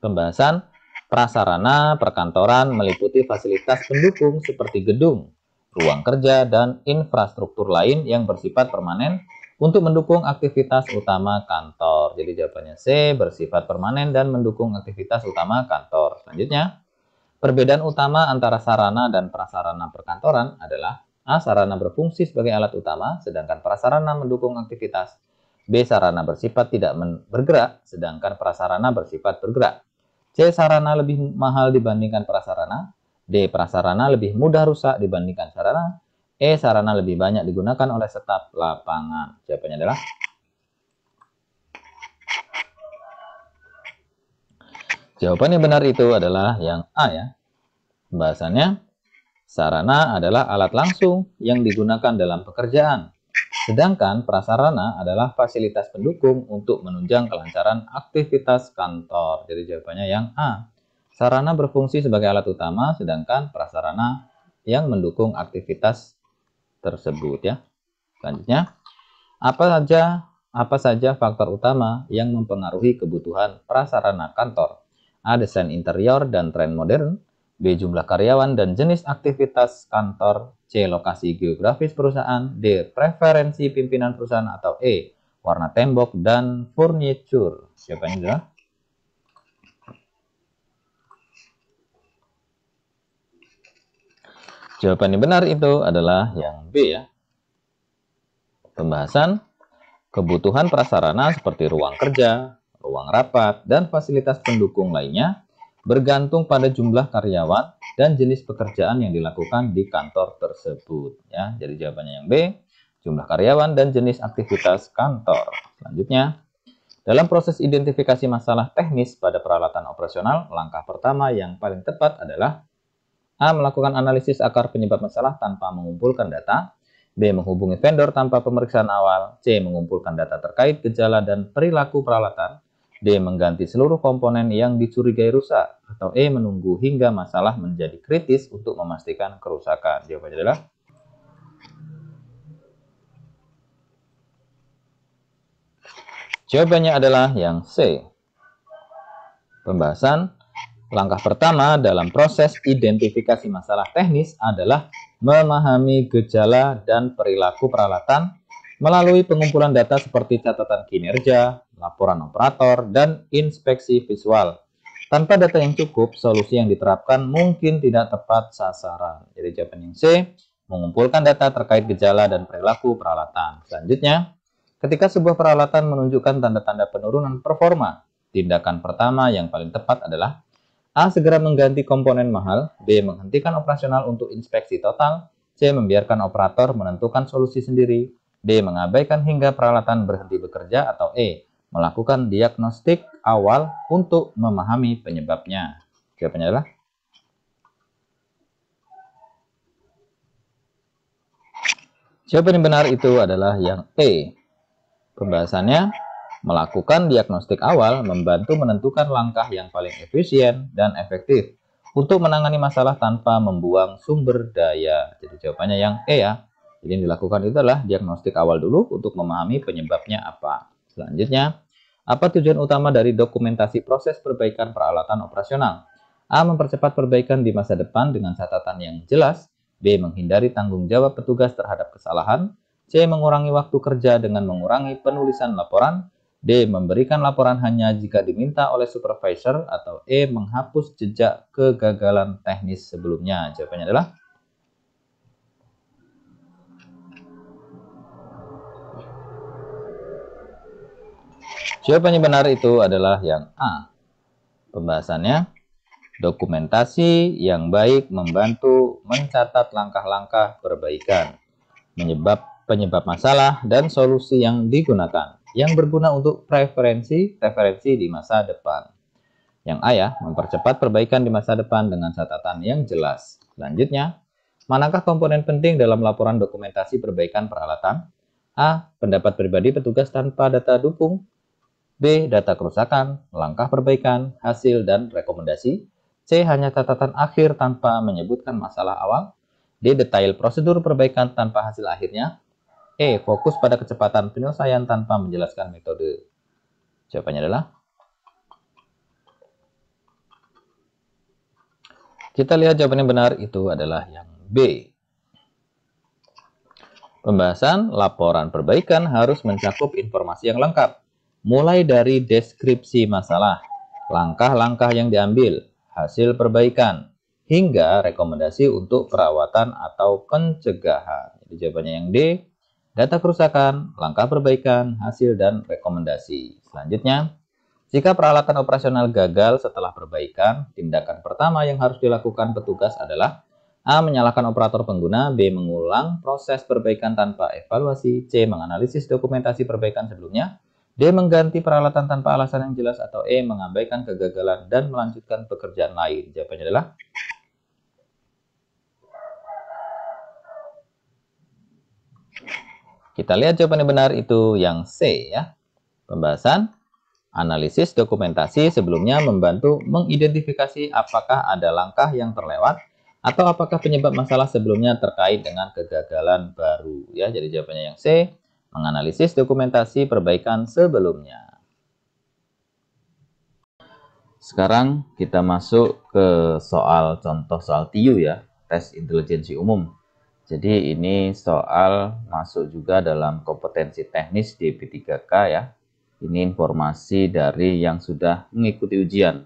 Pembahasan prasarana perkantoran meliputi fasilitas pendukung seperti gedung, ruang kerja, dan infrastruktur lain yang bersifat permanen untuk mendukung aktivitas utama kantor. Jadi jawabannya C, bersifat permanen dan mendukung aktivitas utama kantor. Selanjutnya, perbedaan utama antara sarana dan prasarana perkantoran adalah A. Sarana berfungsi sebagai alat utama, sedangkan prasarana mendukung aktivitas. B. Sarana bersifat tidak bergerak, sedangkan prasarana bersifat bergerak. C. Sarana lebih mahal dibandingkan prasarana. D. Prasarana lebih mudah rusak dibandingkan sarana. E. Sarana lebih banyak digunakan oleh staf lapangan. Jawabannya adalah jawaban yang benar, itu adalah yang A ya. Pembahasannya, sarana adalah alat langsung yang digunakan dalam pekerjaan. Sedangkan prasarana adalah fasilitas pendukung untuk menunjang kelancaran aktivitas kantor. Jadi jawabannya yang A. Sarana berfungsi sebagai alat utama, sedangkan prasarana yang mendukung aktivitas tersebut ya. Selanjutnya, apa saja faktor utama yang mempengaruhi kebutuhan prasarana kantor? A. Desain interior dan tren modern, B. Jumlah karyawan dan jenis aktivitas kantor, C. Lokasi geografis perusahaan, D. Preferensi pimpinan perusahaan, atau E. Warna tembok dan furniture. Jawabannya adalah jawaban yang benar, itu adalah yang B ya. Pembahasan kebutuhan prasarana seperti ruang kerja, ruang rapat, dan fasilitas pendukung lainnya bergantung pada jumlah karyawan dan jenis pekerjaan yang dilakukan di kantor tersebut ya. Jadi jawabannya yang B, jumlah karyawan dan jenis aktivitas kantor. Selanjutnya, dalam proses identifikasi masalah teknis pada peralatan operasional, langkah pertama yang paling tepat adalah A. Melakukan analisis akar penyebab masalah tanpa mengumpulkan data, B. Menghubungi vendor tanpa pemeriksaan awal, C. Mengumpulkan data terkait gejala dan perilaku peralatan, D. Mengganti seluruh komponen yang dicurigai rusak, atau E. Menunggu hingga masalah menjadi kritis untuk memastikan kerusakan. Jawabannya adalah jawabannya adalah yang C. Pembahasan langkah pertama dalam proses identifikasi masalah teknis adalah memahami gejala dan perilaku peralatan melalui pengumpulan data seperti catatan kinerja, laporan operator, dan inspeksi visual. Tanpa data yang cukup, solusi yang diterapkan mungkin tidak tepat sasaran. Jadi jawaban yang C, mengumpulkan data terkait gejala dan perilaku peralatan. Selanjutnya, ketika sebuah peralatan menunjukkan tanda-tanda penurunan performa, tindakan pertama yang paling tepat adalah A. Segera mengganti komponen mahal, B. Menghentikan operasional untuk inspeksi total, C. Membiarkan operator menentukan solusi sendiri, D. Mengabaikan hingga peralatan berhenti bekerja, atau E. Melakukan diagnostik awal untuk memahami penyebabnya. Jawabannya adalah jawaban yang benar, itu adalah yang E. Pembahasannya, melakukan diagnostik awal membantu menentukan langkah yang paling efisien dan efektif untuk menangani masalah tanpa membuang sumber daya. Jadi jawabannya yang E ya. Jadi yang dilakukan itu adalah diagnostik awal dulu untuk memahami penyebabnya apa. Selanjutnya, apa tujuan utama dari dokumentasi proses perbaikan peralatan operasional? A. Mempercepat perbaikan di masa depan dengan catatan yang jelas. B. Menghindari tanggung jawab petugas terhadap kesalahan. C. Mengurangi waktu kerja dengan mengurangi penulisan laporan. D. Memberikan laporan hanya jika diminta oleh supervisor. Atau E. Menghapus jejak kegagalan teknis sebelumnya. Jawabannya adalah jawabannya benar itu adalah yang A. Pembahasannya, dokumentasi yang baik membantu mencatat langkah-langkah perbaikan, penyebab masalah, dan solusi yang digunakan, yang berguna untuk referensi di masa depan. Yang A ya, mempercepat perbaikan di masa depan dengan catatan yang jelas. Selanjutnya, manakah komponen penting dalam laporan dokumentasi perbaikan peralatan? A. Pendapat pribadi petugas tanpa data dukung. B. Data kerusakan, langkah perbaikan, hasil, dan rekomendasi. C. Hanya catatan akhir tanpa menyebutkan masalah awal. D. Detail prosedur perbaikan tanpa hasil akhirnya. E. Fokus pada kecepatan penyelesaian tanpa menjelaskan metode. Jawabannya adalah, kita lihat jawaban yang benar itu adalah yang B. Pembahasan laporan perbaikan harus mencakup informasi yang lengkap, mulai dari deskripsi masalah, langkah-langkah yang diambil, hasil perbaikan, hingga rekomendasi untuk perawatan atau pencegahan. Jadi jawabannya yang D, data kerusakan, langkah perbaikan, hasil, dan rekomendasi. Selanjutnya, jika peralatan operasional gagal setelah perbaikan, tindakan pertama yang harus dilakukan petugas adalah A. Menyalahkan operator pengguna. B. Mengulang proses perbaikan tanpa evaluasi. C. Menganalisis dokumentasi perbaikan sebelumnya. D. Mengganti peralatan tanpa alasan yang jelas. Atau E. Mengabaikan kegagalan dan melanjutkan pekerjaan lain. Jawabannya adalah, kita lihat jawaban yang benar itu yang C ya. Pembahasan analisis dokumentasi sebelumnya membantu mengidentifikasi apakah ada langkah yang terlewat atau apakah penyebab masalah sebelumnya terkait dengan kegagalan baru ya. Jadi jawabannya yang C, menganalisis dokumentasi perbaikan sebelumnya. Sekarang kita masuk ke soal contoh soal TIU ya, tes intelijensi umum. Jadi ini soal masuk juga dalam kompetensi teknis di P3K ya. Ini informasi dari yang sudah mengikuti ujian.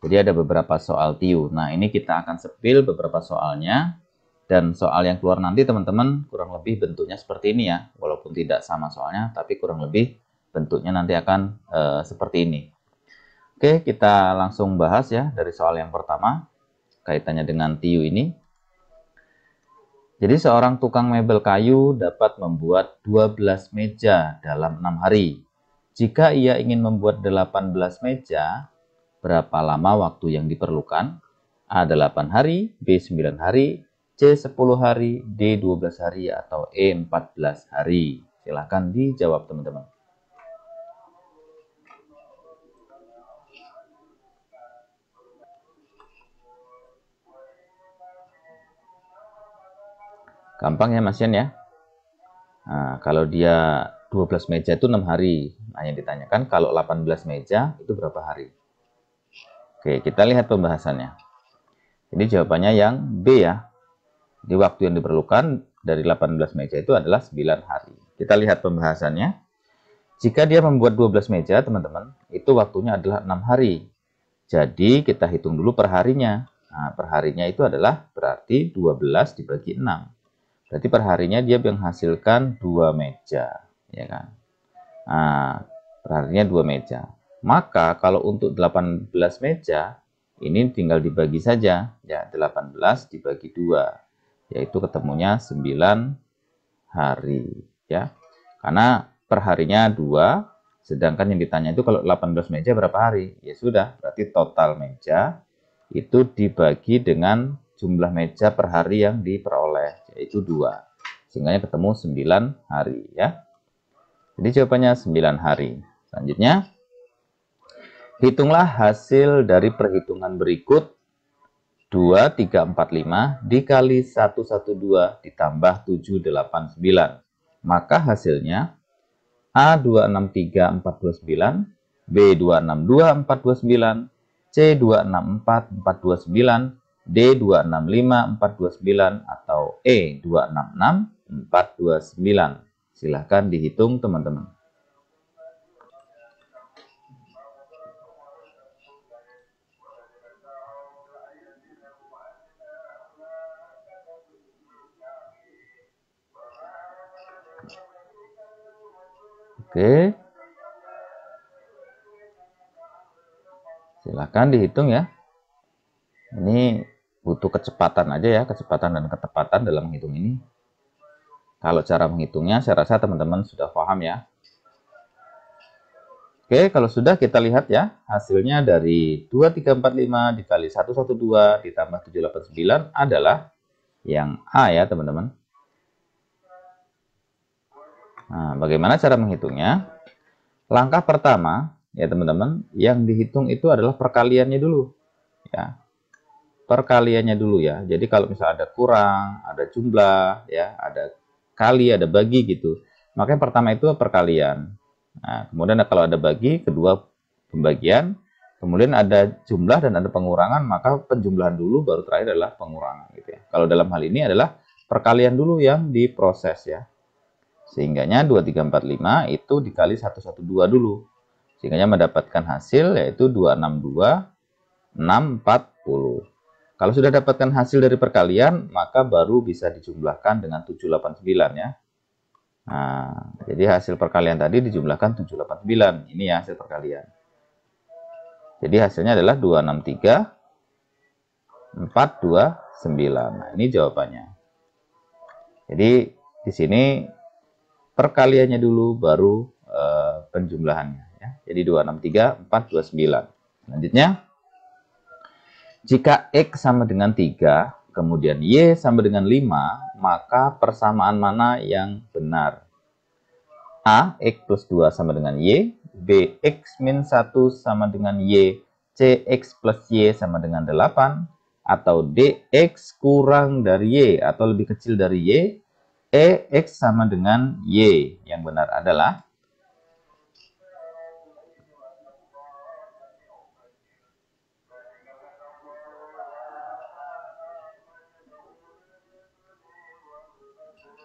Jadi ada beberapa soal TIU. Nah, ini kita akan sepil beberapa soalnya. Dan soal yang keluar nanti teman-teman kurang lebih bentuknya seperti ini ya. Walaupun tidak sama soalnya, tapi kurang lebih bentuknya nanti akan seperti ini. Oke, kita langsung bahas ya dari soal yang pertama. Kaitannya dengan TIU ini. Jadi seorang tukang mebel kayu dapat membuat 12 meja dalam 6 hari. Jika ia ingin membuat 18 meja, berapa lama waktu yang diperlukan? A. 8 hari, B. 9 hari, C. 10 hari, D. 12 hari, atau E. 14 hari. Silahkan dijawab teman-teman. Gampang ya Mas Yan ya. Nah, kalau dia 12 meja itu 6 hari. Nah, yang ditanyakan kalau 18 meja itu berapa hari? Oke, kita lihat pembahasannya. Jadi jawabannya yang B ya. Di waktu yang diperlukan dari 18 meja itu adalah 9 hari. Kita lihat pembahasannya. Jika dia membuat 12 meja, teman-teman, itu waktunya adalah 6 hari. Jadi kita hitung dulu per harinya. Nah, per harinya itu adalah berarti 12 dibagi 6. Berarti perharinya dia menghasilkan 2 meja, ya kan? Nah, perharinya 2 meja. Maka kalau untuk 18 meja, ini tinggal dibagi saja, ya 18 dibagi 2, yaitu ketemunya 9 hari, ya. Karena perharinya 2, sedangkan yang ditanya itu kalau 18 meja berapa hari? Ya sudah, berarti total meja itu dibagi dengan jumlah meja per hari yang diperoleh, yaitu 2. Sehingga ketemu 9 hari ya. Jadi jawabannya 9 hari. Selanjutnya, hitunglah hasil dari perhitungan berikut 2345 dikali 112 ditambah 789. Maka hasilnya A263429, B262429, C264429, D265429, atau E266429. Silahkan dihitung teman-teman. Oke. Silahkan dihitung ya. Ini butuh kecepatan aja ya, kecepatan dan ketepatan dalam menghitung ini. Kalau cara menghitungnya saya rasa teman-teman sudah paham ya. Oke, kalau sudah kita lihat ya, hasilnya dari 2345 dikali 112 ditambah 789 adalah yang A ya teman-teman. Nah, bagaimana cara menghitungnya? Langkah pertama ya teman-teman, yang dihitung itu adalah perkaliannya dulu. Ya, perkaliannya dulu ya. Jadi kalau misalnya ada kurang, ada jumlah, ya, ada kali, ada bagi gitu. Makanya pertama itu perkalian. Nah, kemudian kalau ada bagi, kedua pembagian, kemudian ada jumlah dan ada pengurangan, maka penjumlahan dulu, baru terakhir adalah pengurangan gitu ya. Kalau dalam hal ini adalah perkalian dulu yang diproses ya. Sehingganya 2345 itu dikali 112 dulu. Sehingganya mendapatkan hasil yaitu 262640. Kalau sudah dapatkan hasil dari perkalian, maka baru bisa dijumlahkan dengan 789 ya. Nah, jadi hasil perkalian tadi dijumlahkan 789. Ini ya hasil perkalian. Jadi hasilnya adalah 263429. Nah, ini jawabannya. Jadi di sini perkaliannya dulu baru penjumlahannya ya. Jadi 263429. Selanjutnya, jika X sama dengan 3, kemudian Y sama dengan 5, maka persamaan mana yang benar? A, X plus 2 sama dengan Y, B, X min 1 sama dengan Y, C, X plus Y sama dengan 8, atau D, X kurang dari Y atau lebih kecil dari Y, E, X sama dengan Y. Yang benar adalah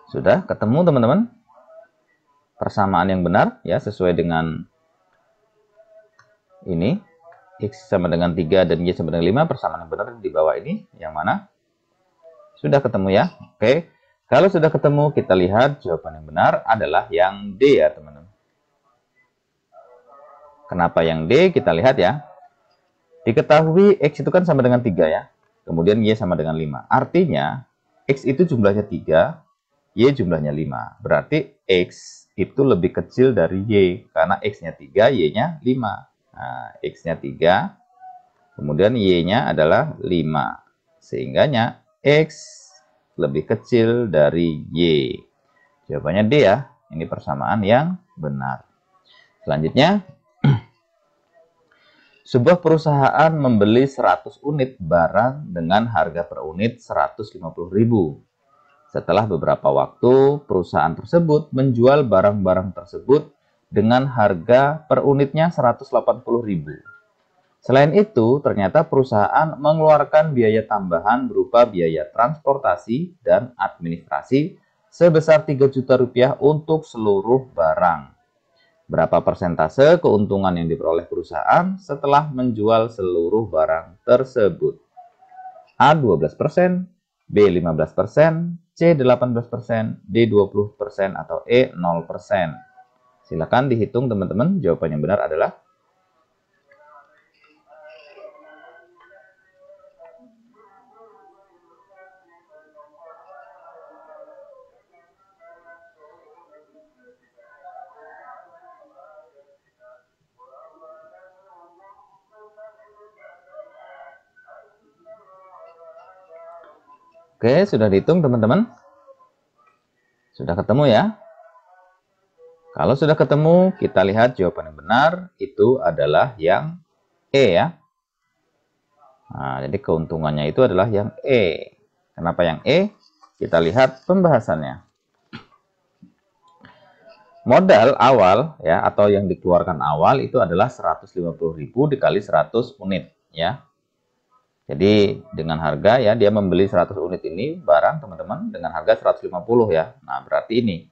sudah ketemu teman-teman? Persamaan yang benar ya sesuai dengan ini. X sama dengan 3 dan Y sama dengan 5, persamaan yang benar di bawah ini yang mana? Sudah ketemu ya? Oke. Kalau sudah ketemu, kita lihat jawaban yang benar adalah yang D ya teman-teman. Kenapa yang D? Kita lihat ya. Diketahui X itu kan sama dengan 3 ya. Kemudian Y sama dengan 5. Artinya X itu jumlahnya 3, Y jumlahnya 5. Berarti X itu lebih kecil dari Y. Karena X-nya 3, Y-nya 5. Nah, X-nya 3, kemudian Y-nya adalah 5. Sehingganya X lebih kecil dari Y. Jawabannya D ya. Ini persamaan yang benar. Selanjutnya, sebuah perusahaan membeli 100 unit barang dengan harga per unit 150.000. Setelah beberapa waktu, perusahaan tersebut menjual barang-barang tersebut dengan harga per unitnya 180.000. Selain itu, ternyata perusahaan mengeluarkan biaya tambahan berupa biaya transportasi dan administrasi sebesar 3 juta rupiah untuk seluruh barang. Berapa persentase keuntungan yang diperoleh perusahaan setelah menjual seluruh barang tersebut? A 12%, B 15%, C 18%, D 20%, atau E 0%. Silakan dihitung teman-teman. Jawaban yang benar adalah Oke, sudah dihitung teman-teman? Sudah ketemu ya? Kalau sudah ketemu, kita lihat jawaban yang benar itu adalah yang E ya. Nah, jadi keuntungannya itu adalah yang E. Kenapa yang E? Kita lihat pembahasannya. Modal awal ya atau yang dikeluarkan awal itu adalah 150.000 dikali 100 unit ya. Jadi dengan harga ya dia membeli 100 unit ini barang teman-teman dengan harga 150 ya. Nah, berarti ini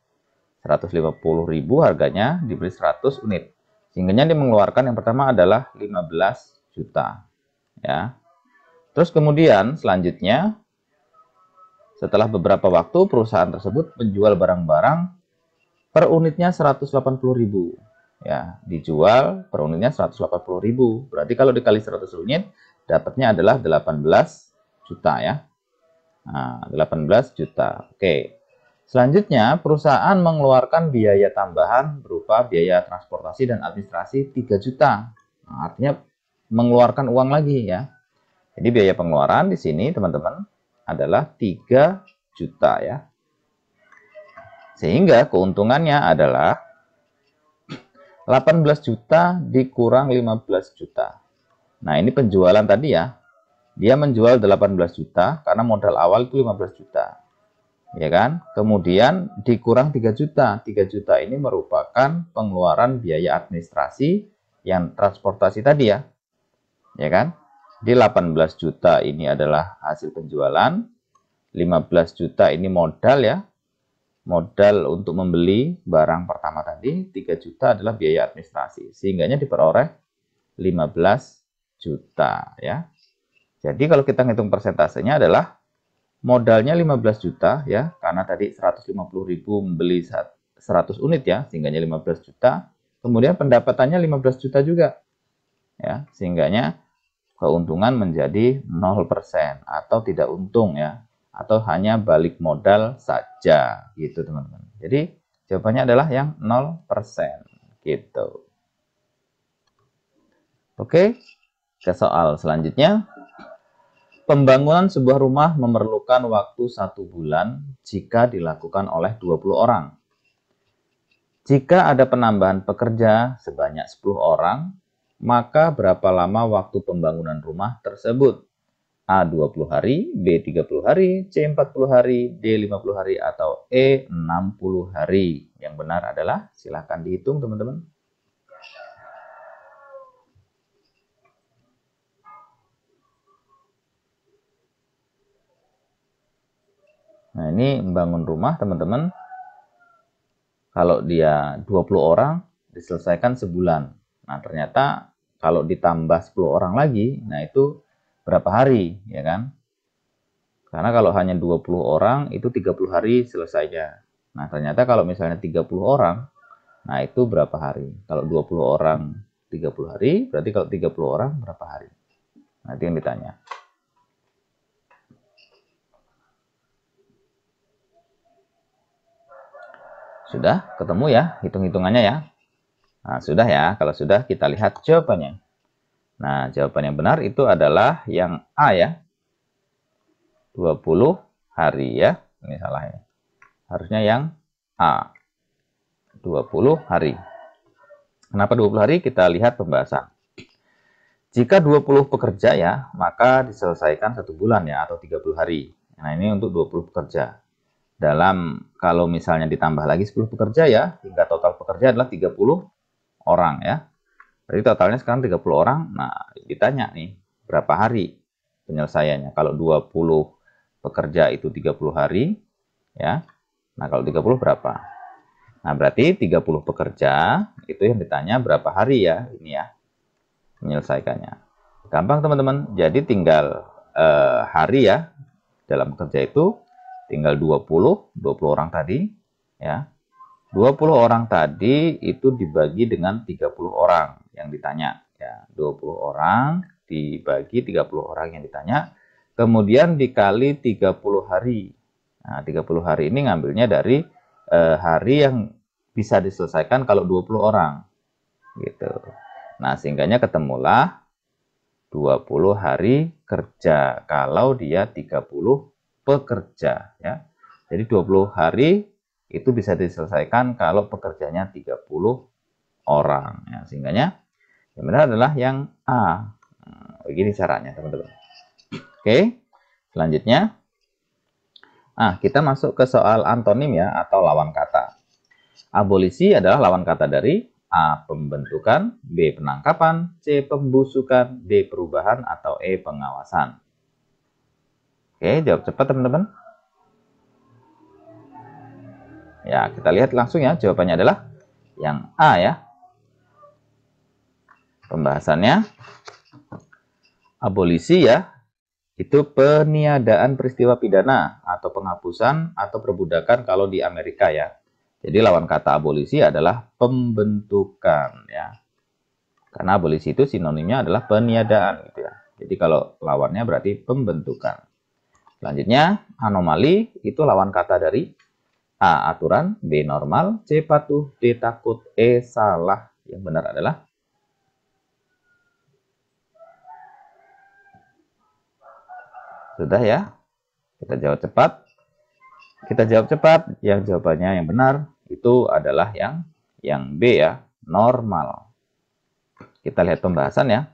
150.000 harganya dibeli 100 unit. Sehingga dia mengeluarkan yang pertama adalah 15 juta ya. Terus kemudian selanjutnya setelah beberapa waktu perusahaan tersebut menjual barang-barang per unitnya 180.000 ya, dijual per unitnya 180.000. Berarti kalau dikali 100 unit dapatnya adalah 18 juta ya. Nah, 18 juta. Oke. Selanjutnya perusahaan mengeluarkan biaya tambahan berupa biaya transportasi dan administrasi 3 juta. Nah, artinya mengeluarkan uang lagi ya. Jadi biaya pengeluaran di sini teman-teman adalah 3 juta ya. Sehingga keuntungannya adalah 18 juta dikurang 15 juta. Nah, ini penjualan tadi ya. Dia menjual 18 juta karena modal awal itu 15 juta. Ya kan? Kemudian dikurang 3 juta. 3 juta ini merupakan pengeluaran biaya administrasi yang transportasi tadi ya. Ya kan? Di 18 juta ini adalah hasil penjualan. 15 juta ini modal ya. Modal untuk membeli barang pertama tadi, 3 juta adalah biaya administrasi. Sehingganya diperoleh 15 juta ya. Jadi kalau kita ngitung persentasenya adalah modalnya 15 juta ya, karena tadi 150.000 membeli 100 unit ya, sehingganya 15 juta. Kemudian pendapatannya 15 juta juga ya, sehingganya keuntungan menjadi 0% atau tidak untung ya, atau hanya balik modal saja gitu teman-teman. Jadi jawabannya adalah yang 0% gitu. Oke, ke soal selanjutnya. Pembangunan sebuah rumah memerlukan waktu 1 bulan jika dilakukan oleh 20 orang. Jika ada penambahan pekerja sebanyak 10 orang, maka berapa lama waktu pembangunan rumah tersebut? A 20 hari, B 30 hari, C 40 hari, D 50 hari, atau E 60 hari. Yang benar adalah silahkan dihitung teman-teman. Nah, ini membangun rumah teman-teman. Kalau dia 20 orang diselesaikan sebulan. Nah, ternyata kalau ditambah 10 orang lagi, nah itu berapa hari, ya kan? Karena kalau hanya 20 orang itu 30 hari selesainya. Nah, ternyata kalau misalnya 30 orang, nah itu berapa hari? Kalau 20 orang 30 hari, berarti kalau 30 orang berapa hari? Nah, itu yang ditanya. Sudah ketemu ya hitung-hitungannya ya? Nah, sudah ya. Kalau sudah, kita lihat jawabannya. Nah, jawaban yang benar itu adalah yang A ya. 20 hari ya. Ini salahnya. Harusnya yang A. 20 hari. Kenapa 20 hari? Kita lihat pembahasan. Jika 20 pekerja ya, maka diselesaikan 1 bulan ya, atau 30 hari. Nah, ini untuk 20 pekerja. Kalau misalnya ditambah lagi 10 pekerja ya, hingga total pekerja adalah 30 orang ya. Jadi totalnya sekarang 30 orang. Nah, ditanya nih, berapa hari penyelesaiannya? Kalau 20 pekerja itu 30 hari ya. Nah, kalau 30 berapa? Nah, berarti 30 pekerja itu yang ditanya berapa hari ya, ini ya. Menyelesaikannya. Gampang teman-teman. Jadi tinggal hari ya. Dalam bekerja itu tinggal 20 orang tadi ya. 20 orang tadi itu dibagi dengan 30 orang yang ditanya ya. 20 orang dibagi 30 orang yang ditanya, kemudian dikali 30 hari. Nah, 30 hari ini ngambilnya dari hari yang bisa diselesaikan kalau 20 orang gitu. Nah, sehingganya ketemulah 20 hari kerja kalau dia 30 pekerja ya. Jadi 20 hari itu bisa diselesaikan kalau pekerjanya 30 orang ya. Sehingganya yang benar adalah yang A. Begini caranya teman-teman. Oke, selanjutnya. Kita masuk ke soal antonim ya, atau lawan kata. Abolisi adalah lawan kata dari A. Pembentukan, B. Penangkapan, C. Pembusukan, D. Perubahan, atau E. Pengawasan. Oke, jawab cepat teman-teman. Ya, kita lihat langsung ya, jawabannya adalah yang A ya. Pembahasannya, abolisi ya, itu peniadaan peristiwa pidana atau penghapusan atau perbudakan kalau di Amerika ya. Jadi lawan kata abolisi adalah pembentukan ya. Karena abolisi itu sinonimnya adalah peniadaan gitu ya. Jadi kalau lawannya berarti pembentukan. Selanjutnya, anomali itu lawan kata dari A. Aturan, B. Normal, C. Patuh, D. Takut, E. Salah. Yang benar adalah sudah ya. Kita jawab cepat. Kita jawab cepat. Yang jawabannya yang benar itu adalah yang B ya, normal. Kita lihat pembahasan ya.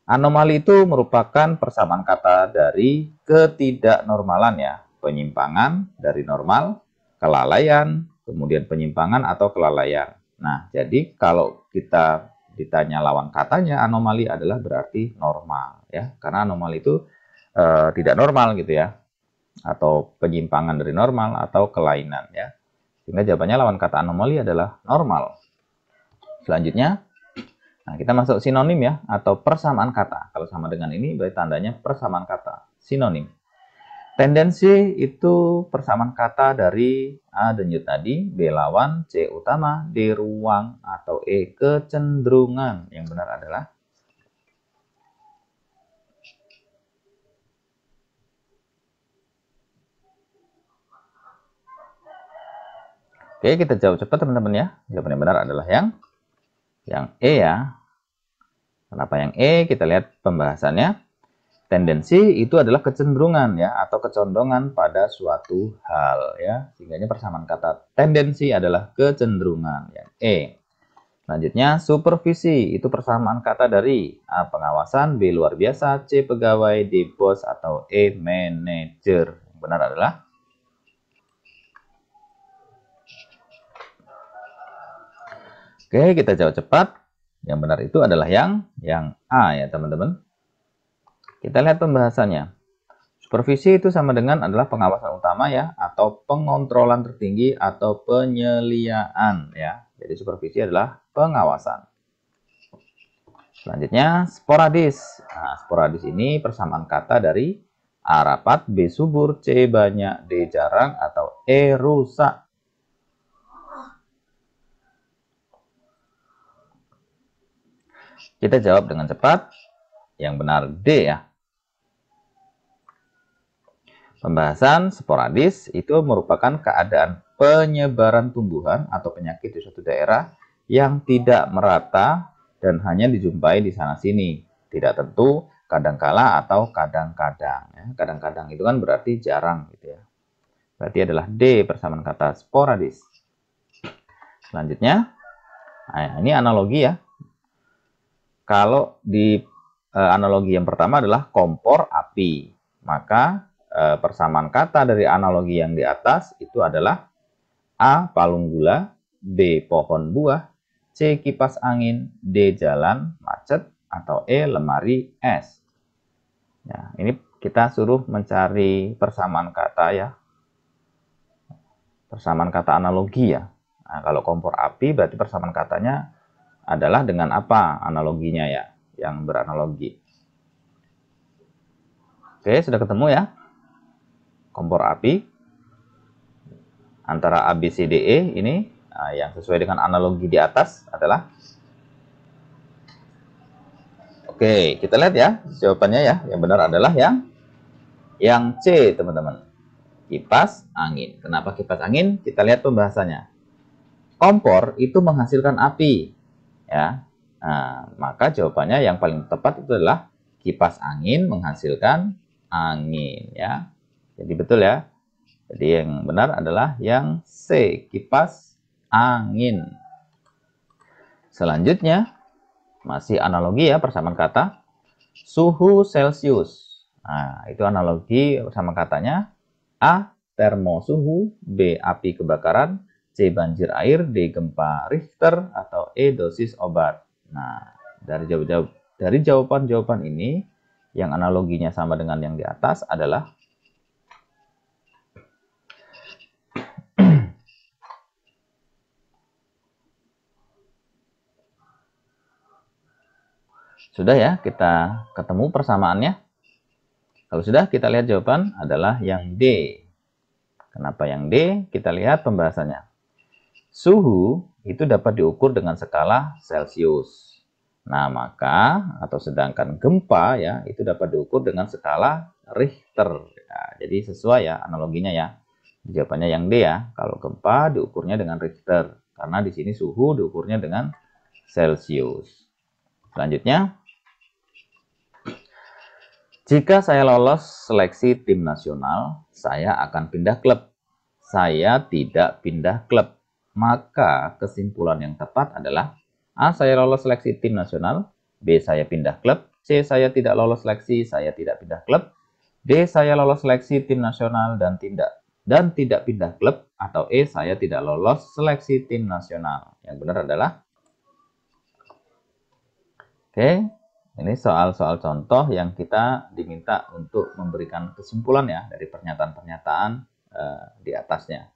Anomali itu merupakan persamaan kata dari ketidaknormalan ya. Penyimpangan dari normal, kelalaian, kemudian penyimpangan atau kelalaian. Nah, jadi kalau kita ditanya lawan katanya, anomali adalah berarti normal ya. Karena anomali itu tidak normal gitu ya. Atau penyimpangan dari normal atau kelainan ya. Sehingga jawabannya lawan kata anomali adalah normal. Selanjutnya, nah kita masuk sinonim ya, atau persamaan kata. Kalau sama dengan ini berarti tandanya persamaan kata, sinonim. Tendensi itu persamaan kata dari A denyut nadi, B lawan, C utama, D ruang, atau E kecenderungan. Yang benar adalah Oke, kita jawab cepat teman-teman ya. Jawaban yang benar adalah yang E ya. Kenapa yang E? Kita lihat pembahasannya. Tendensi itu adalah kecenderungan ya, atau kecondongan pada suatu hal ya. Sehingga persamaan kata tendensi adalah kecenderungan yang E. Selanjutnya, supervisi itu persamaan kata dari A. Pengawasan, B. Luar biasa, C. Pegawai, D. Bos, atau E. Manajer. Yang benar adalah Oke, kita jawab cepat. Yang benar itu adalah yang A ya teman-teman. Kita lihat pembahasannya. Supervisi itu sama dengan adalah pengawasan utama ya, atau pengontrolan tertinggi atau penyeliaan ya. Jadi supervisi adalah pengawasan. Selanjutnya, sporadis. Nah, sporadis ini persamaan kata dari A rapat, B subur, C banyak, D jarang, atau E rusak. Kita jawab dengan cepat. Yang benar D ya. Pembahasan sporadis itu merupakan keadaan penyebaran tumbuhan atau penyakit di suatu daerah yang tidak merata dan hanya dijumpai di sana-sini. Tidak tentu, kadangkala atau kadang-kadang. Kadang-kadang itu kan berarti jarang gitu ya. Berarti adalah D persamaan kata sporadis. Selanjutnya, nah ini analogi ya. Kalau di analogi yang pertama adalah kompor api, maka persamaan kata dari analogi yang di atas itu adalah A. Palung gula, B. Pohon buah, C. Kipas angin, D. Jalan macet, atau E. Lemari es. Ya, ini kita suruh mencari persamaan kata ya. Persamaan kata analogi ya. Nah, kalau kompor api berarti persamaan katanya adalah dengan apa analoginya ya, yang beranalogi. Oke, sudah ketemu ya. Kompor api antara A, B, C, D, E ini yang sesuai dengan analogi di atas adalah. Oke, kita lihat ya jawabannya ya. Yang benar adalah yang C, teman-teman. Kipas angin. Kenapa kipas angin? Kita lihat pembahasannya. Kompor itu menghasilkan api ya. Nah, maka jawabannya yang paling tepat itu adalah kipas angin menghasilkan angin ya. Jadi betul ya. Jadi yang benar adalah yang C, kipas angin. Selanjutnya, masih analogi ya persamaan kata. Suhu Celcius. Nah, itu analogi sama katanya. A. Termosuhu, B. Api kebakaran, C. Banjir air, D. Gempa Richter, atau E. Dosis obat. Nah, dari jawaban-jawaban ini, yang analoginya sama dengan yang di atas adalah sudah ya, kita ketemu persamaannya. Kalau sudah, kita lihat jawaban adalah yang D. Kenapa yang D? Kita lihat pembahasannya. Suhu itu dapat diukur dengan skala Celcius. Nah, maka atau sedangkan gempa ya itu dapat diukur dengan skala Richter. Nah, jadi sesuai ya analoginya ya. Jawabannya yang D ya. Kalau gempa diukurnya dengan Richter karena di sini suhu diukurnya dengan Celcius. Selanjutnya, jika saya lolos seleksi tim nasional, saya akan pindah klub. Saya tidak pindah klub. Maka kesimpulan yang tepat adalah A. Saya lolos seleksi tim nasional, B. Saya pindah klub, C. Saya tidak lolos seleksi, saya tidak pindah klub, D. Saya lolos seleksi tim nasional dan tidak pindah klub, atau E. Saya tidak lolos seleksi tim nasional. Yang benar adalah ini soal-soal contoh yang kita diminta untuk memberikan kesimpulan ya dari pernyataan-pernyataan di atasnya.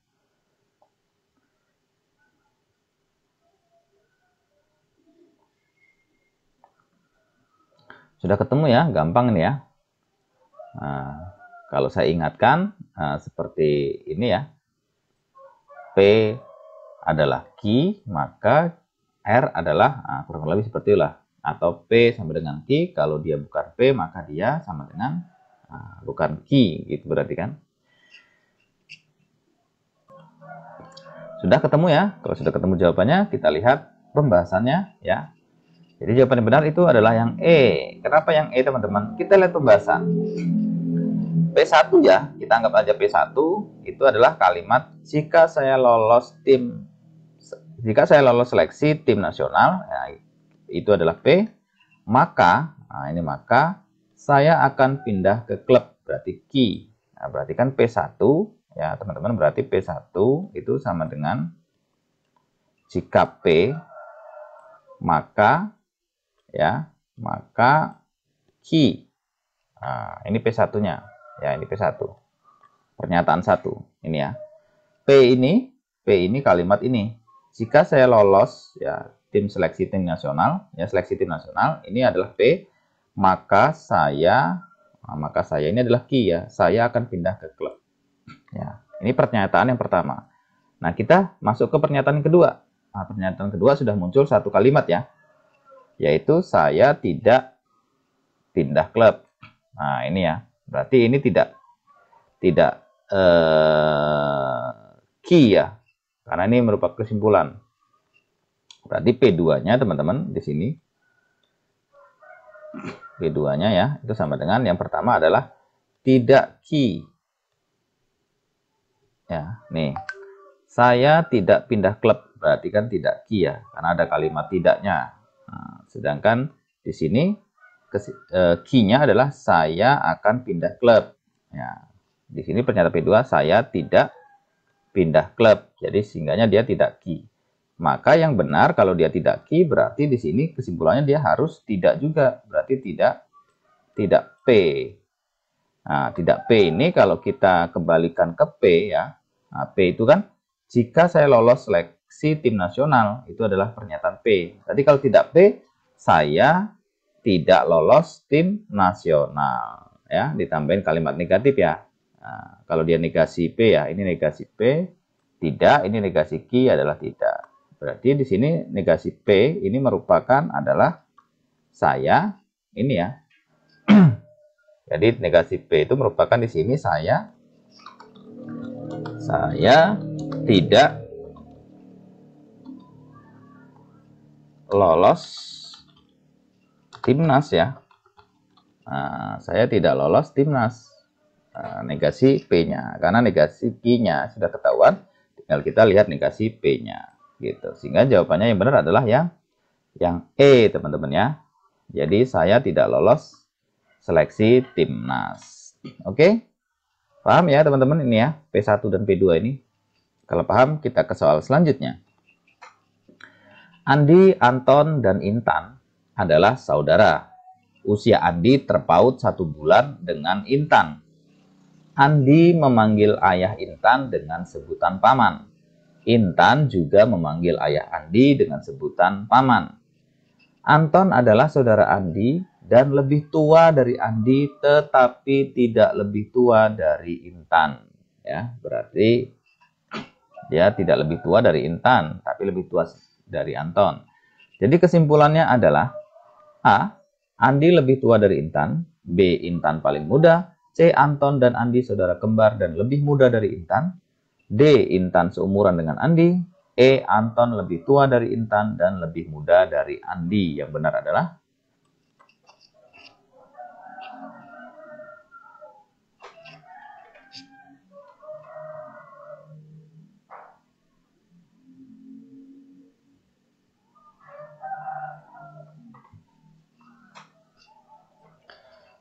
Sudah ketemu ya, gampang ini ya. Nah, kalau saya ingatkan seperti ini ya. P adalah Q, maka R adalah kurang lebih seperti itulah. Atau P sama dengan Q, kalau dia bukan P maka dia sama dengan bukan Q, gitu berarti kan. Sudah ketemu ya? Kalau sudah ketemu jawabannya, kita lihat pembahasannya ya. Jadi jawaban yang benar itu adalah yang E. Kenapa yang E teman-teman? Kita lihat pembahasan. P1 ya, kita anggap aja P1 itu adalah kalimat jika saya lolos seleksi tim nasional, ya, itu adalah P, maka saya akan pindah ke klub, berarti Q. Nah, berarti kan P1 ya teman-teman, berarti P1 itu sama dengan jika P maka Q. Nah, ini P1-nya. Ya, ini P1. Pernyataan 1 ini ya. P ini kalimat ini. Jika saya lolos ya seleksi tim nasional, ini adalah P, maka saya ini adalah Q ya. Saya akan pindah ke klub. Ya, ini pernyataan yang pertama. Nah, kita masuk ke pernyataan yang kedua. Nah, pernyataan kedua sudah muncul satu kalimat ya. Yaitu saya tidak pindah klub. Nah, ini ya. Berarti ini tidak key ya. Karena ini merupakan kesimpulan. Berarti P2-nya teman-teman di sini. P2-nya ya, itu sama dengan yang pertama adalah tidak key. Ya, nih. Saya tidak pindah klub. Berarti kan tidak key ya, karena ada kalimat tidaknya. Nah, sedangkan di sini key-nya adalah saya akan pindah klub. Ya, di sini pernyataan P2 saya tidak pindah klub. Jadi sehingganya dia tidak key. Maka yang benar kalau dia tidak key berarti di sini kesimpulannya dia harus tidak juga. Berarti tidak P. Nah, tidak P ini kalau kita kembalikan ke P ya. Nah, P itu kan jika saya lolos seleksi tim nasional, itu adalah pernyataan P. Tadi kalau tidak P, saya tidak lolos tim nasional ya, ditambahin kalimat negatif ya. Nah, kalau dia negasi P ya, ini negasi P, tidak, ini negasi Q adalah tidak. Berarti di sini negasi P ini merupakan adalah saya ini ya. Jadi negasi P itu merupakan di sini saya tidak lolos timnas ya. Nah, saya tidak lolos timnas. Negasi P-nya. Karena negasi Q-nya sudah ketahuan, tinggal kita lihat negasi P-nya. Gitu. Sehingga jawabannya yang benar adalah yang E, teman-teman ya. Jadi saya tidak lolos seleksi timnas. Oke? Paham ya teman-teman ini ya, P1 dan P2 ini? Kalau paham, kita ke soal selanjutnya. Andi, Anton, dan Intan adalah saudara. Usia Andi terpaut 1 bulan dengan Intan. Andi memanggil ayah Intan dengan sebutan paman. Intan juga memanggil ayah Andi dengan sebutan paman. Anton adalah saudara Andi dan lebih tua dari Andi tetapi tidak lebih tua dari Intan. Ya, berarti dia tidak lebih tua dari Intan tapi lebih tua dari Anton. Jadi kesimpulannya adalah A. Andi lebih tua dari Intan. B. Intan paling muda. C. Anton dan Andi saudara kembar dan lebih muda dari Intan. D. Intan seumuran dengan Andi. E. Anton lebih tua dari Intan dan lebih muda dari Andi. Yang benar adalah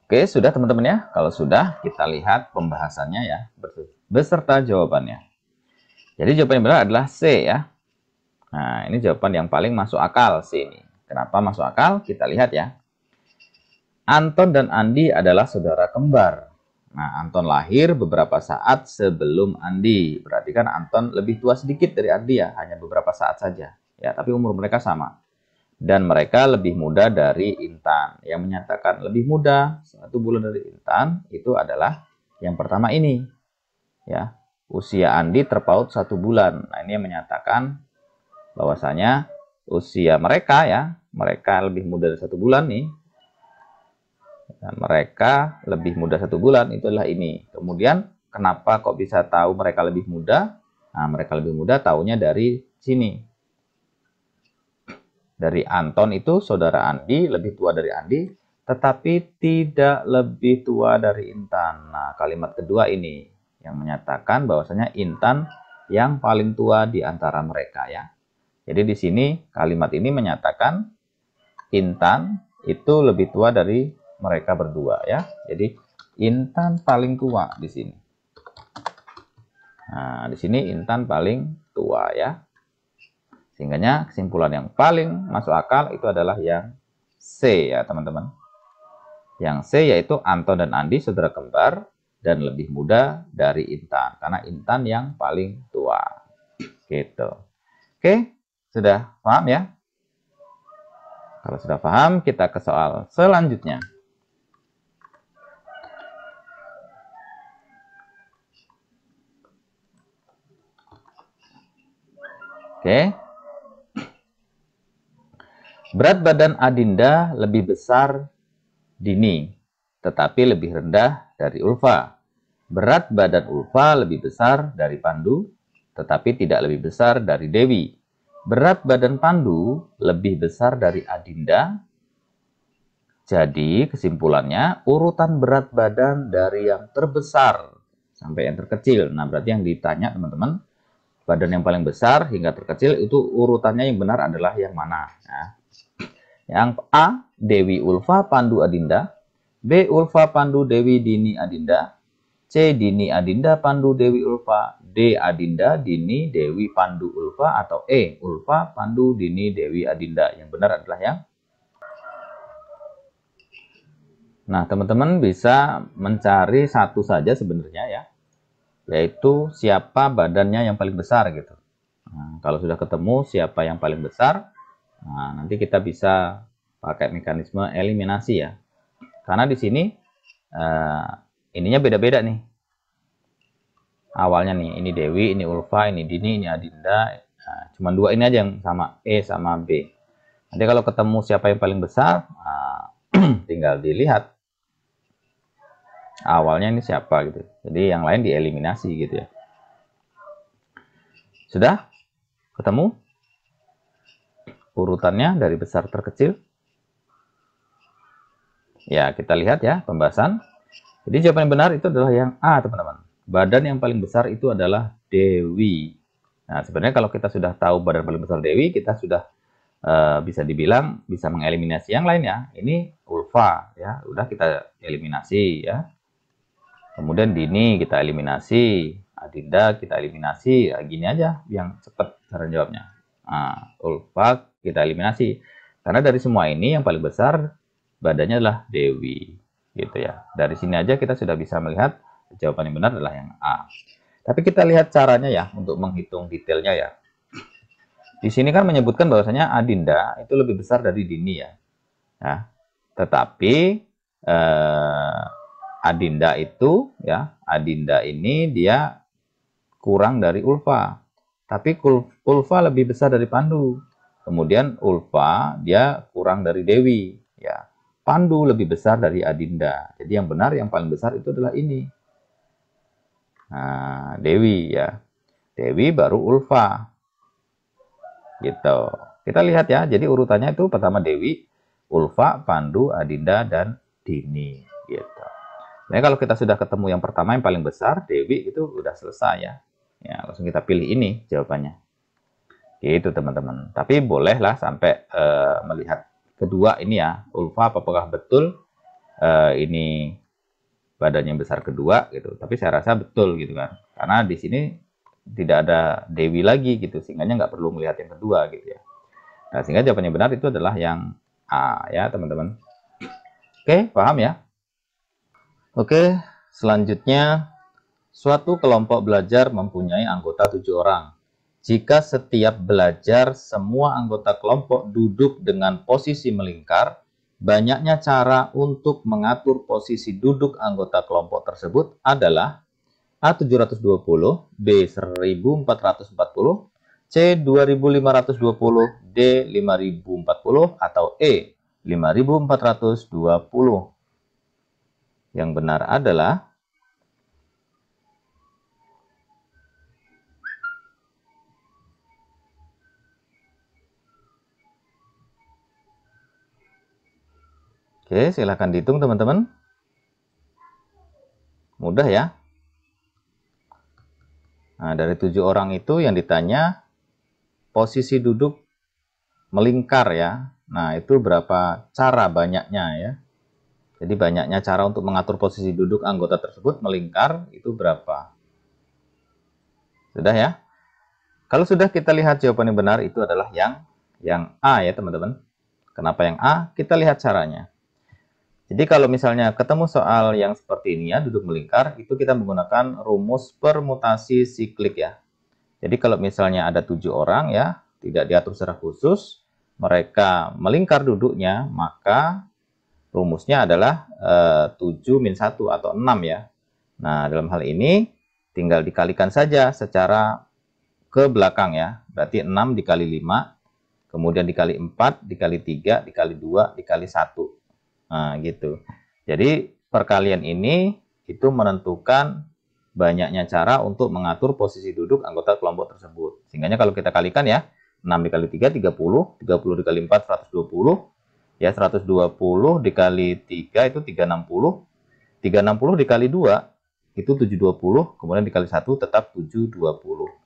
Oke, sudah teman-teman ya. Kalau sudah, kita lihat pembahasannya ya, beserta jawabannya. Jadi jawaban yang benar adalah C ya. Nah, ini jawaban yang paling masuk akal C ini. Kenapa masuk akal? Kita lihat ya. Anton dan Andi adalah saudara kembar. Nah, Anton lahir beberapa saat sebelum Andi. Berarti kan Anton lebih tua sedikit dari Andi ya, hanya beberapa saat saja. Ya, tapi umur mereka sama. Dan mereka lebih muda dari Intan. Yang menyatakan lebih muda 1 bulan dari Intan itu adalah yang pertama ini. Ya, usia Andi terpaut 1 bulan. Nah, ini yang menyatakan bahwasanya usia mereka ya, mereka lebih muda dari 1 bulan nih. Dan mereka lebih muda 1 bulan itu adalah ini. Kemudian kenapa kok bisa tahu mereka lebih muda? Nah, mereka lebih muda taunya dari sini. Dari Anton itu saudara Andi lebih tua dari Andi, tetapi tidak lebih tua dari Intan. Nah, kalimat kedua ini yang menyatakan bahwasanya Intan yang paling tua di antara mereka ya. Jadi di sini kalimat ini menyatakan Intan itu lebih tua dari mereka berdua ya. Jadi Intan paling tua di sini. Nah, di sini Intan paling tua ya. Sehingga kesimpulan yang paling masuk akal itu adalah yang C ya teman-teman. Yang C yaitu Anton dan Andi saudara kembar dan lebih muda dari Intan. Karena Intan yang paling tua. Gitu. Oke, sudah paham ya? Kalau sudah paham, kita ke soal selanjutnya. Oke. Berat badan Adinda lebih besar Dini, tetapi lebih rendah dari Ulfa. Berat badan Ulfa lebih besar dari Pandu, tetapi tidak lebih besar dari Dewi. Berat badan Pandu lebih besar dari Adinda. Jadi kesimpulannya urutan berat badan dari yang terbesar sampai yang terkecil. Nah, berarti yang ditanya teman-teman, badan yang paling besar hingga terkecil itu urutannya yang benar adalah yang mana? Nah, yang A, Dewi Ulfa Pandu Adinda. B, Ulfa Pandu Dewi Dini Adinda. C, Dini Adinda Pandu Dewi Ulfa. D, Adinda Dini Dewi Pandu Ulfa. Atau E, Ulfa Pandu Dini Dewi Adinda. Yang benar adalah yang Nah, teman-teman bisa mencari satu saja sebenarnya ya, yaitu siapa badannya yang paling besar gitu. Nah, kalau sudah ketemu siapa yang paling besar, nah, nanti kita bisa pakai mekanisme eliminasi ya. Karena di sini ininya beda-beda nih. Awalnya nih, ini Dewi, ini Ulfa, ini Dini, ini Adinda. Nah, cuma dua ini aja yang sama, E sama B. Nanti kalau ketemu siapa yang paling besar, tinggal dilihat awalnya ini siapa gitu. Jadi yang lain dieliminasi gitu ya. Sudah ketemu urutannya dari besar terkecil? Ya, kita lihat ya pembahasan. Jadi jawaban yang benar itu adalah yang A, teman-teman. Badan yang paling besar itu adalah Dewi. Nah, sebenarnya kalau kita sudah tahu badan paling besar Dewi, kita sudah bisa dibilang bisa mengeliminasi yang lain ya. Ini Ulfa ya, udah kita eliminasi ya. Kemudian Dini kita eliminasi, Adinda kita eliminasi, ya, gini aja yang cepat cara jawabnya. Nah, Ulfa kita eliminasi. Karena dari semua ini yang paling besar badannya adalah Dewi, gitu ya. Dari sini aja kita sudah bisa melihat jawaban yang benar adalah yang A. Tapi kita lihat caranya ya untuk menghitung detailnya ya. Di sini kan menyebutkan bahwasanya Adinda itu lebih besar dari Dini ya. Nah, tetapi Adinda itu ya, Adinda ini dia kurang dari Ulfa. Tapi Ulfa lebih besar dari Pandu. Kemudian Ulfa dia kurang dari Dewi ya. Pandu lebih besar dari Adinda. Jadi yang benar yang paling besar itu adalah ini. Nah, Dewi ya. Dewi baru Ulfa. Gitu. Kita lihat ya. Jadi urutannya itu pertama Dewi, Ulfa, Pandu, Adinda dan Dini gitu. Nah, kalau kita sudah ketemu yang pertama yang paling besar, Dewi, itu udah selesai ya. Ya, langsung kita pilih ini jawabannya. Gitu teman-teman. Tapi bolehlah sampai melihat kedua ini ya, Ulfa apakah betul ini badannya besar kedua gitu. Tapi saya rasa betul gitu kan. Karena di sini tidak ada Dewi lagi gitu, sehingga nggak perlu melihat yang kedua gitu ya. Nah, sehingga jawabannya benar itu adalah yang A ya teman-teman. Oke, paham ya? Oke, selanjutnya, suatu kelompok belajar mempunyai anggota 7 orang. Jika setiap belajar semua anggota kelompok duduk dengan posisi melingkar, banyaknya cara untuk mengatur posisi duduk anggota kelompok tersebut adalah A 720, B 1440, C 2520, D 5040, atau E 5420. Yang benar adalah Oke, silahkan dihitung teman-teman. Mudah ya. Nah, dari 7 orang itu yang ditanya posisi duduk melingkar ya. Nah, itu berapa cara banyaknya ya. Jadi banyaknya cara untuk mengatur posisi duduk anggota tersebut melingkar itu berapa? Sudah ya? Kalau sudah, kita lihat jawaban yang benar itu adalah yang A ya teman-teman. Kenapa yang A? Kita lihat caranya. Jadi kalau misalnya ketemu soal yang seperti ini ya, duduk melingkar, itu kita menggunakan rumus permutasi siklik ya. Jadi kalau misalnya ada 7 orang ya, tidak diatur secara khusus, mereka melingkar duduknya, maka rumusnya adalah 7 min 1 atau 6 ya. Nah, dalam hal ini tinggal dikalikan saja secara ke belakang ya. Berarti 6 dikali 5, kemudian dikali 4, dikali 3, dikali 2, dikali 1. Nah, gitu. Jadi perkalian ini itu menentukan banyaknya cara untuk mengatur posisi duduk anggota kelompok tersebut. Sehingga kalau kita kalikan ya, 6 dikali 3, 30, 30 dikali 4, 120, ya 120 dikali 3 itu 360, 360 dikali 2 itu 720, kemudian dikali 1 tetap 720.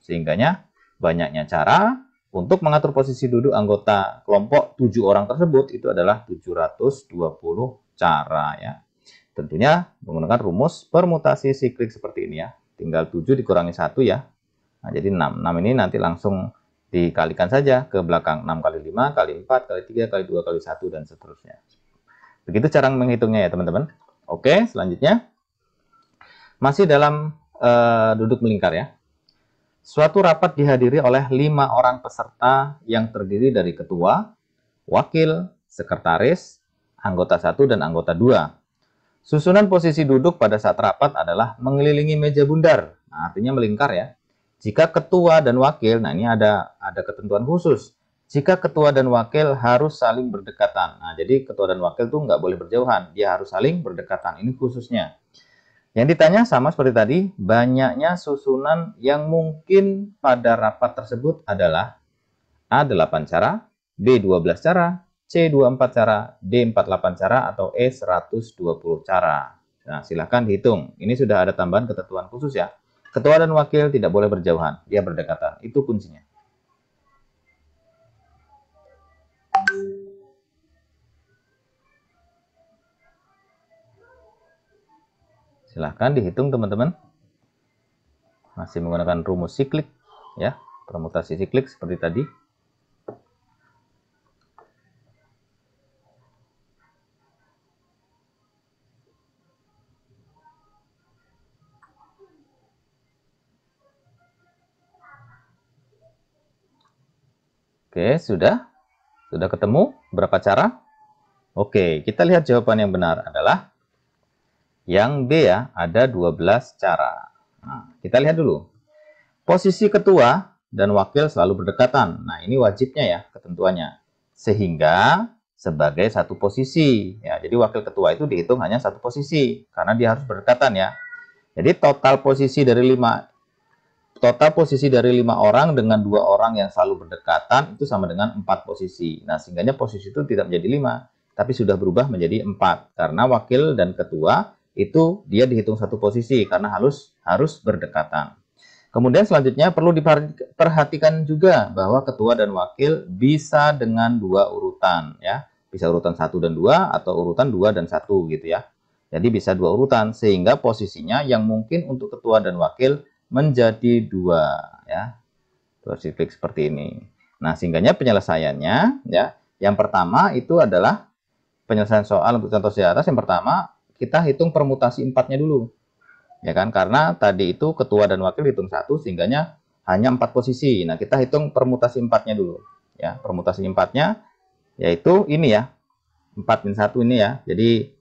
Sehingganya banyaknya cara untuk mengatur posisi duduk anggota kelompok 7 orang tersebut itu adalah 720 cara ya. Tentunya menggunakan rumus permutasi siklik seperti ini ya. Tinggal 7 dikurangi 1 ya. Nah, jadi 6. 6 ini nanti langsung dikalikan saja ke belakang. 6 kali 5, kali 4, kali 3, kali 2, kali 1, dan seterusnya. Begitu cara menghitungnya ya teman-teman. Oke, selanjutnya. Masih dalam duduk melingkar ya. Suatu rapat dihadiri oleh 5 orang peserta yang terdiri dari ketua, wakil, sekretaris, anggota 1, dan anggota 2. Susunan posisi duduk pada saat rapat adalah mengelilingi meja bundar. Nah, artinya melingkar ya. Jika ketua dan wakil, nah ini ada ketentuan khusus. Jika ketua dan wakil harus saling berdekatan. Nah, jadi ketua dan wakil tuh nggak boleh berjauhan. Dia harus saling berdekatan. Ini khususnya. Yang ditanya sama seperti tadi, banyaknya susunan yang mungkin pada rapat tersebut adalah A 8 cara, B 12 cara, C 24 cara, D 48 cara, atau E 120 cara. Nah, silahkan dihitung. Ini sudah ada tambahan ketentuan khusus ya. Ketua dan wakil tidak boleh berjauhan, dia berdekatan. Itu kuncinya. Silahkan dihitung teman-teman. Masih menggunakan rumus siklik ya, permutasi siklik seperti tadi. Oke, sudah ketemu berapa cara? Oke, kita lihat jawaban yang benar adalah yang B ya, ada 12 cara. Nah, kita lihat dulu. Posisi ketua dan wakil selalu berdekatan. Nah, ini wajibnya ya ketentuannya. Sehingga sebagai satu posisi. Ya, jadi wakil ketua itu dihitung hanya satu posisi karena dia harus berdekatan ya. Jadi total posisi dari 5 orang dengan 2 orang yang selalu berdekatan itu sama dengan 4 posisi. Nah, sehingganya posisi itu tidak menjadi 5, tapi sudah berubah menjadi 4 karena wakil dan ketua itu dia dihitung satu posisi karena harus berdekatan. Kemudian selanjutnya perlu diperhatikan juga bahwa ketua dan wakil bisa dengan 2 urutan ya. Bisa urutan 1 dan 2 atau urutan 2 dan 1 gitu ya. Jadi bisa 2 urutan sehingga posisinya yang mungkin untuk ketua dan wakil menjadi 2 ya. Siklik seperti ini. Nah, sehingganya penyelesaiannya ya. Yang pertama itu adalah penyelesaian soal untuk contoh di atas. Yang pertama kita hitung permutasi 4-nya dulu. Ya kan? Karena tadi itu ketua dan wakil hitung 1 sehingganya hanya 4 posisi. Nah, kita hitung permutasi 4-nya dulu. Ya, permutasi 4-nya yaitu ini ya. 4 min 1 ini ya. Jadi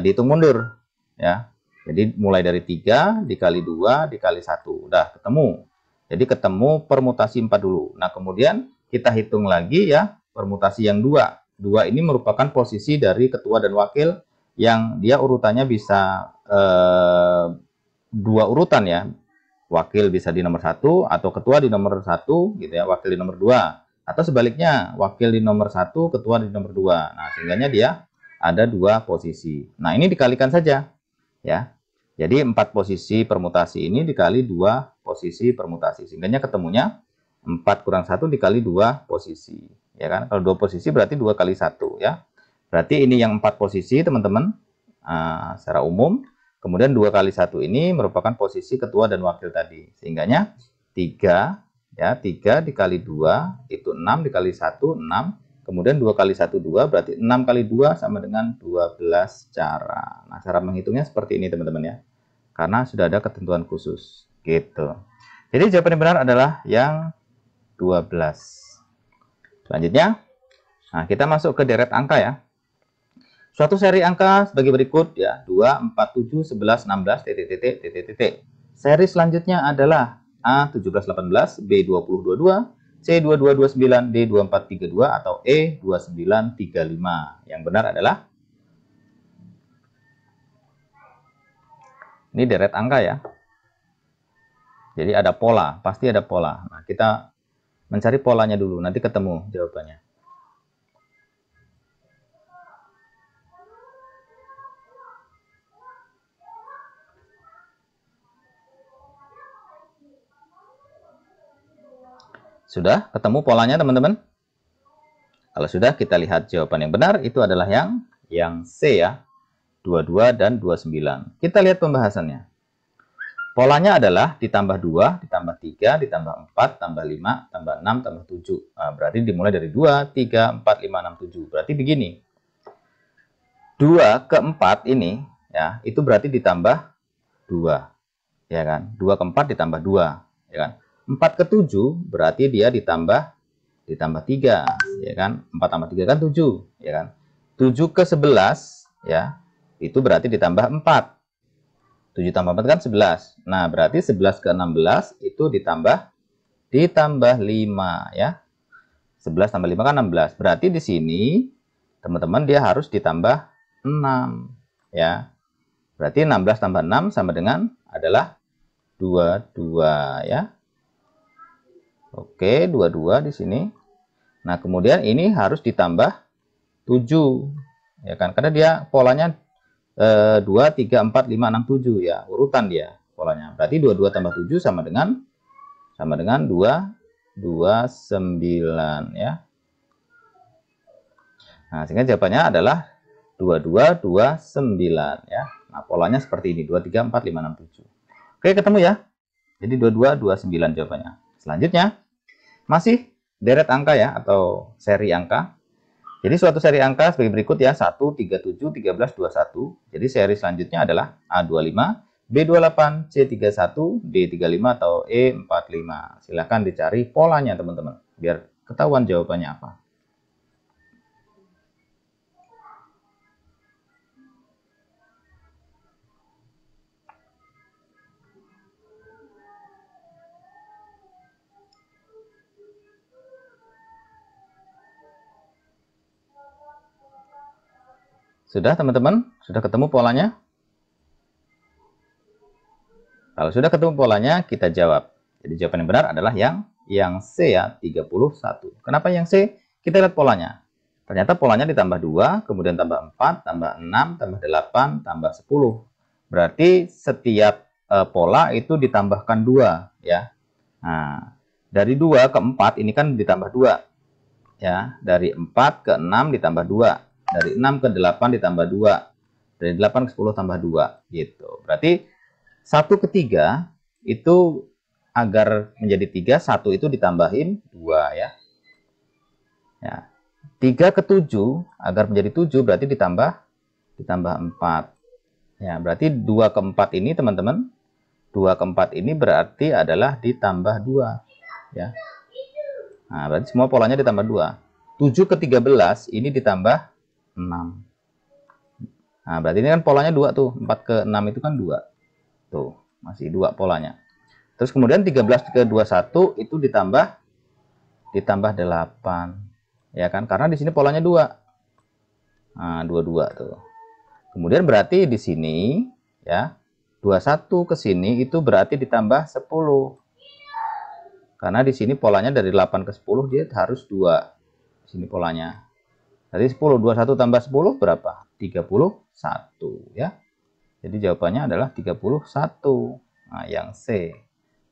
dihitung mundur ya. Jadi mulai dari 3 dikali 2 dikali 1. Udah ketemu. Jadi ketemu permutasi 4 dulu. Nah, kemudian kita hitung lagi ya permutasi yang 2. 2 ini merupakan posisi dari ketua dan wakil yang dia urutannya bisa 2 urutan ya. Wakil bisa di nomor 1 atau ketua di nomor 1 gitu ya, wakil di nomor 2. Atau sebaliknya, wakil di nomor 1, ketua di nomor 2. Nah, sehingganya dia ada 2 posisi. Nah, ini dikalikan saja ya. Jadi 4 posisi permutasi ini dikali 2 posisi permutasi. Sehingganya ketemunya 4 kurang 1 dikali 2 posisi. Ya kan? Kalau 2 posisi berarti 2 kali 1 ya. Berarti ini yang 4 posisi teman-teman secara umum. Kemudian 2 kali 1 ini merupakan posisi ketua dan wakil tadi. Sehingganya 3 ya, 3 dikali 2 itu 6 dikali 1 6. Kemudian 2 kali 1 2 berarti 6 kali 2 sama dengan 12 cara. Nah, cara menghitungnya seperti ini teman-teman ya. Karena sudah ada ketentuan khusus gitu. Jadi jawaban yang benar adalah yang 12. Selanjutnya, nah kita masuk ke deret angka ya. Suatu seri angka sebagai berikut ya, 2, 4, 7, 11, 16, titik. Seri selanjutnya adalah A17, 18, B20, 22, C22, 29, D24, 32, atau E29, 35. Yang benar adalah ini deret angka ya. Jadi ada pola, pasti ada pola. Nah, kita mencari polanya dulu, nanti ketemu jawabannya. Sudah ketemu polanya teman-teman? Kalau sudah, kita lihat jawaban yang benar itu adalah yang C ya. 22 dan 29. Kita lihat pembahasannya. Polanya adalah ditambah 2, ditambah 3, ditambah 4, tambah 5, tambah 6, tambah 7. Nah, berarti dimulai dari 2, 3, 4, 5, 6, 7. Berarti begini. 2 ke 4 ini ya, itu berarti ditambah 2. Ya kan? 2 ke 4 ditambah 2, ya kan? 4 ke 7 berarti dia ditambah 3, ya kan? 4 tambah 3 kan 7, ya kan? 7 ke 11 ya, itu berarti ditambah 4. 7 tambah 4 kan 11. Nah, berarti 11 ke 16 itu ditambah 5 ya. 11 tambah 5 kan 16. Berarti di sini teman-teman dia harus ditambah 6 ya. Berarti 16 tambah 6 sama dengan adalah 22 ya. Oke, 22 di sini. Nah, kemudian ini harus ditambah 7. Ya kan? Karena dia polanya 2, 3, 4, 5, 6, 7 ya. Urutan dia polanya. Berarti 22 tambah 7 sama dengan 29 ya. Nah, sehingga jawabannya adalah 22, 29 ya. Nah, polanya seperti ini, 2, 3, 4, 5, 6, 7. Oke, ketemu ya. Jadi 22, 29 jawabannya. Selanjutnya, masih deret angka ya, atau seri angka. Jadi suatu seri angka sebagai berikut ya, 1, 37, 13, 21. Jadi seri selanjutnya adalah A25, B28, C31, D35, atau E45. Silahkan dicari polanya teman-teman, biar ketahuan jawabannya apa. Sudah teman-teman? Sudah ketemu polanya? Kalau sudah ketemu polanya, kita jawab. Jadi jawaban yang benar adalah yang C ya, 31. Kenapa yang C? Kita lihat polanya. Ternyata polanya ditambah 2, kemudian tambah 4, tambah 6, tambah 8, tambah 10. Berarti setiap pola itu ditambahkan 2 ya. Nah, dari 2 ke 4 ini kan ditambah 2 ya. Dari 4 ke 6 ditambah 2. Dari 6 ke 8 ditambah 2. Dari 8 ke 10 tambah 2 gitu. Berarti 1 ke 3 itu agar menjadi 3, 1 itu ditambahin 2 ya. Ya. 3 ke 7 agar menjadi 7 berarti ditambah 4. Ya, berarti 2 ke 4 ini teman-teman, 2 ke 4 ini berarti adalah ditambah 2 ya. Nah, berarti semua polanya ditambah 2. 7 ke 13 ini ditambah 6. Nah, berarti ini kan polanya 2 tuh. 4 ke 6 itu kan 2. Tuh, masih 2 polanya. Terus kemudian 13 ke 21 itu ditambah 8. Ya kan? Karena di sini polanya 2. Nah, 22 tuh. Kemudian berarti di sini ya, 21 ke sini itu berarti ditambah 10. Karena di sini polanya dari 8 ke 10 dia harus 2. Di sini polanya. Jadi 10, 21 tambah 10 berapa? 31 ya. Jadi jawabannya adalah 31. Nah, yang C.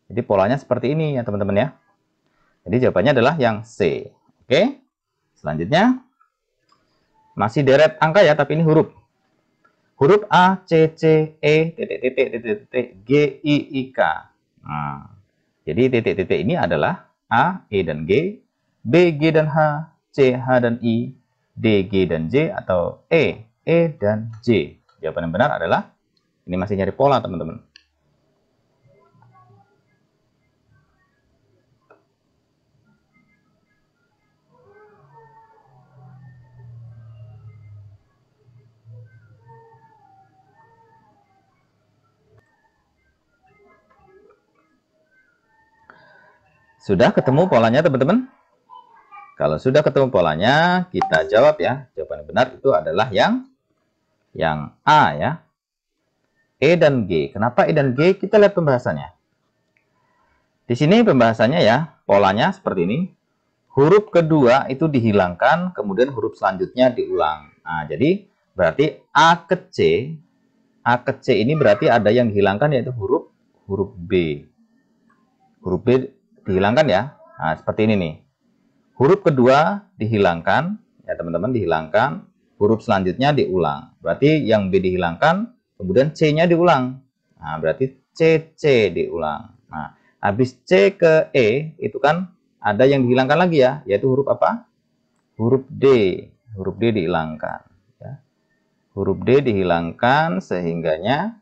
Jadi polanya seperti ini ya teman-teman ya. Jadi jawabannya adalah yang C. Oke. Selanjutnya masih deret angka ya, tapi ini huruf. Huruf A, C, C, E, titik, titik, titik, titik, G, I, I, K. Nah, jadi titik-titik ini adalah A, E, dan G, B, G, dan H, C, H, dan I, D, G, dan J, atau E, dan J. Jawaban yang benar adalah, ini masih nyari pola teman-teman. Sudah ketemu polanya teman-teman? Kalau sudah ketemu polanya, kita jawab ya. Jawaban yang benar itu adalah yang A ya. E dan G. Kenapa E dan G? Kita lihat pembahasannya. Di sini pembahasannya ya, polanya seperti ini. Huruf kedua itu dihilangkan, kemudian huruf selanjutnya diulang. Nah, jadi berarti A ke C ini berarti ada yang dihilangkan, yaitu huruf B. Huruf B dihilangkan ya. Nah, seperti ini nih. Huruf kedua dihilangkan, ya teman-teman, dihilangkan. Huruf selanjutnya diulang. Berarti yang B dihilangkan, kemudian C-nya diulang. Nah, berarti C diulang. Nah, habis C ke E, itu kan ada yang dihilangkan lagi ya, yaitu huruf apa? Huruf D. Huruf D dihilangkan. Ya. Huruf D dihilangkan, sehingganya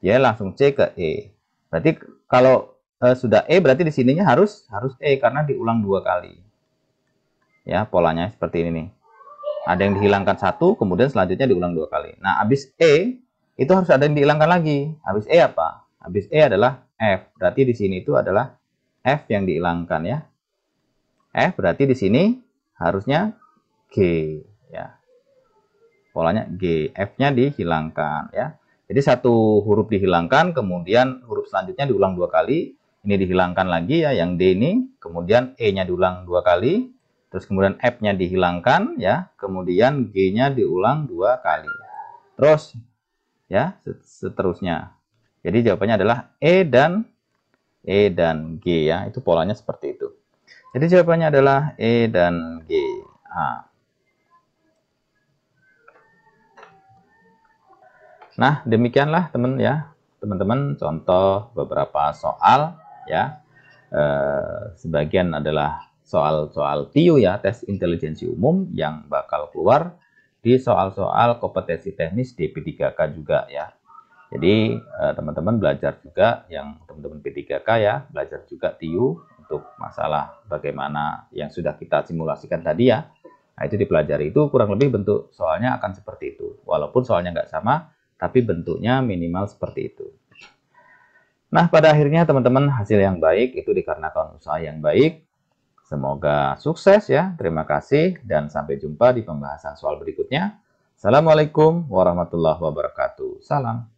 dia langsung C ke E. Berarti kalau sudah E, berarti di sininya harus E, karena diulang 2 kali. Ya, polanya seperti ini nih. Ada yang dihilangkan 1, kemudian selanjutnya diulang 2 kali. Nah, habis E, itu harus ada yang dihilangkan lagi. Habis E apa? Habis E adalah F. Berarti di sini itu adalah F yang dihilangkan ya. F berarti di sini harusnya G ya. Polanya G. F-nya dihilangkan ya. Jadi satu huruf dihilangkan, kemudian huruf selanjutnya diulang 2 kali. Ini dihilangkan lagi ya, yang D ini. Kemudian E-nya diulang 2 kali. Terus kemudian F-nya dihilangkan ya, kemudian G-nya diulang 2 kali. Terus ya, seterusnya. Jadi jawabannya adalah E dan G ya. Itu polanya seperti itu. Jadi jawabannya adalah E dan G. Nah, demikianlah teman-teman contoh beberapa soal ya. Sebagian adalah soal-soal TIU ya, tes intelijensi umum yang bakal keluar di soal-soal kompetensi teknis di P3K juga ya. Jadi teman-teman belajar juga yang teman-teman P3K ya, belajar juga TIU untuk masalah bagaimana yang sudah kita simulasikan tadi ya. Nah, itu dipelajari, itu kurang lebih bentuk soalnya akan seperti itu. Walaupun soalnya nggak sama, tapi bentuknya minimal seperti itu. Nah, pada akhirnya teman-teman hasil yang baik itu dikarenakan usaha yang baik. Semoga sukses ya. Terima kasih dan sampai jumpa di pembahasan soal berikutnya. Assalamualaikum warahmatullahi wabarakatuh. Salam.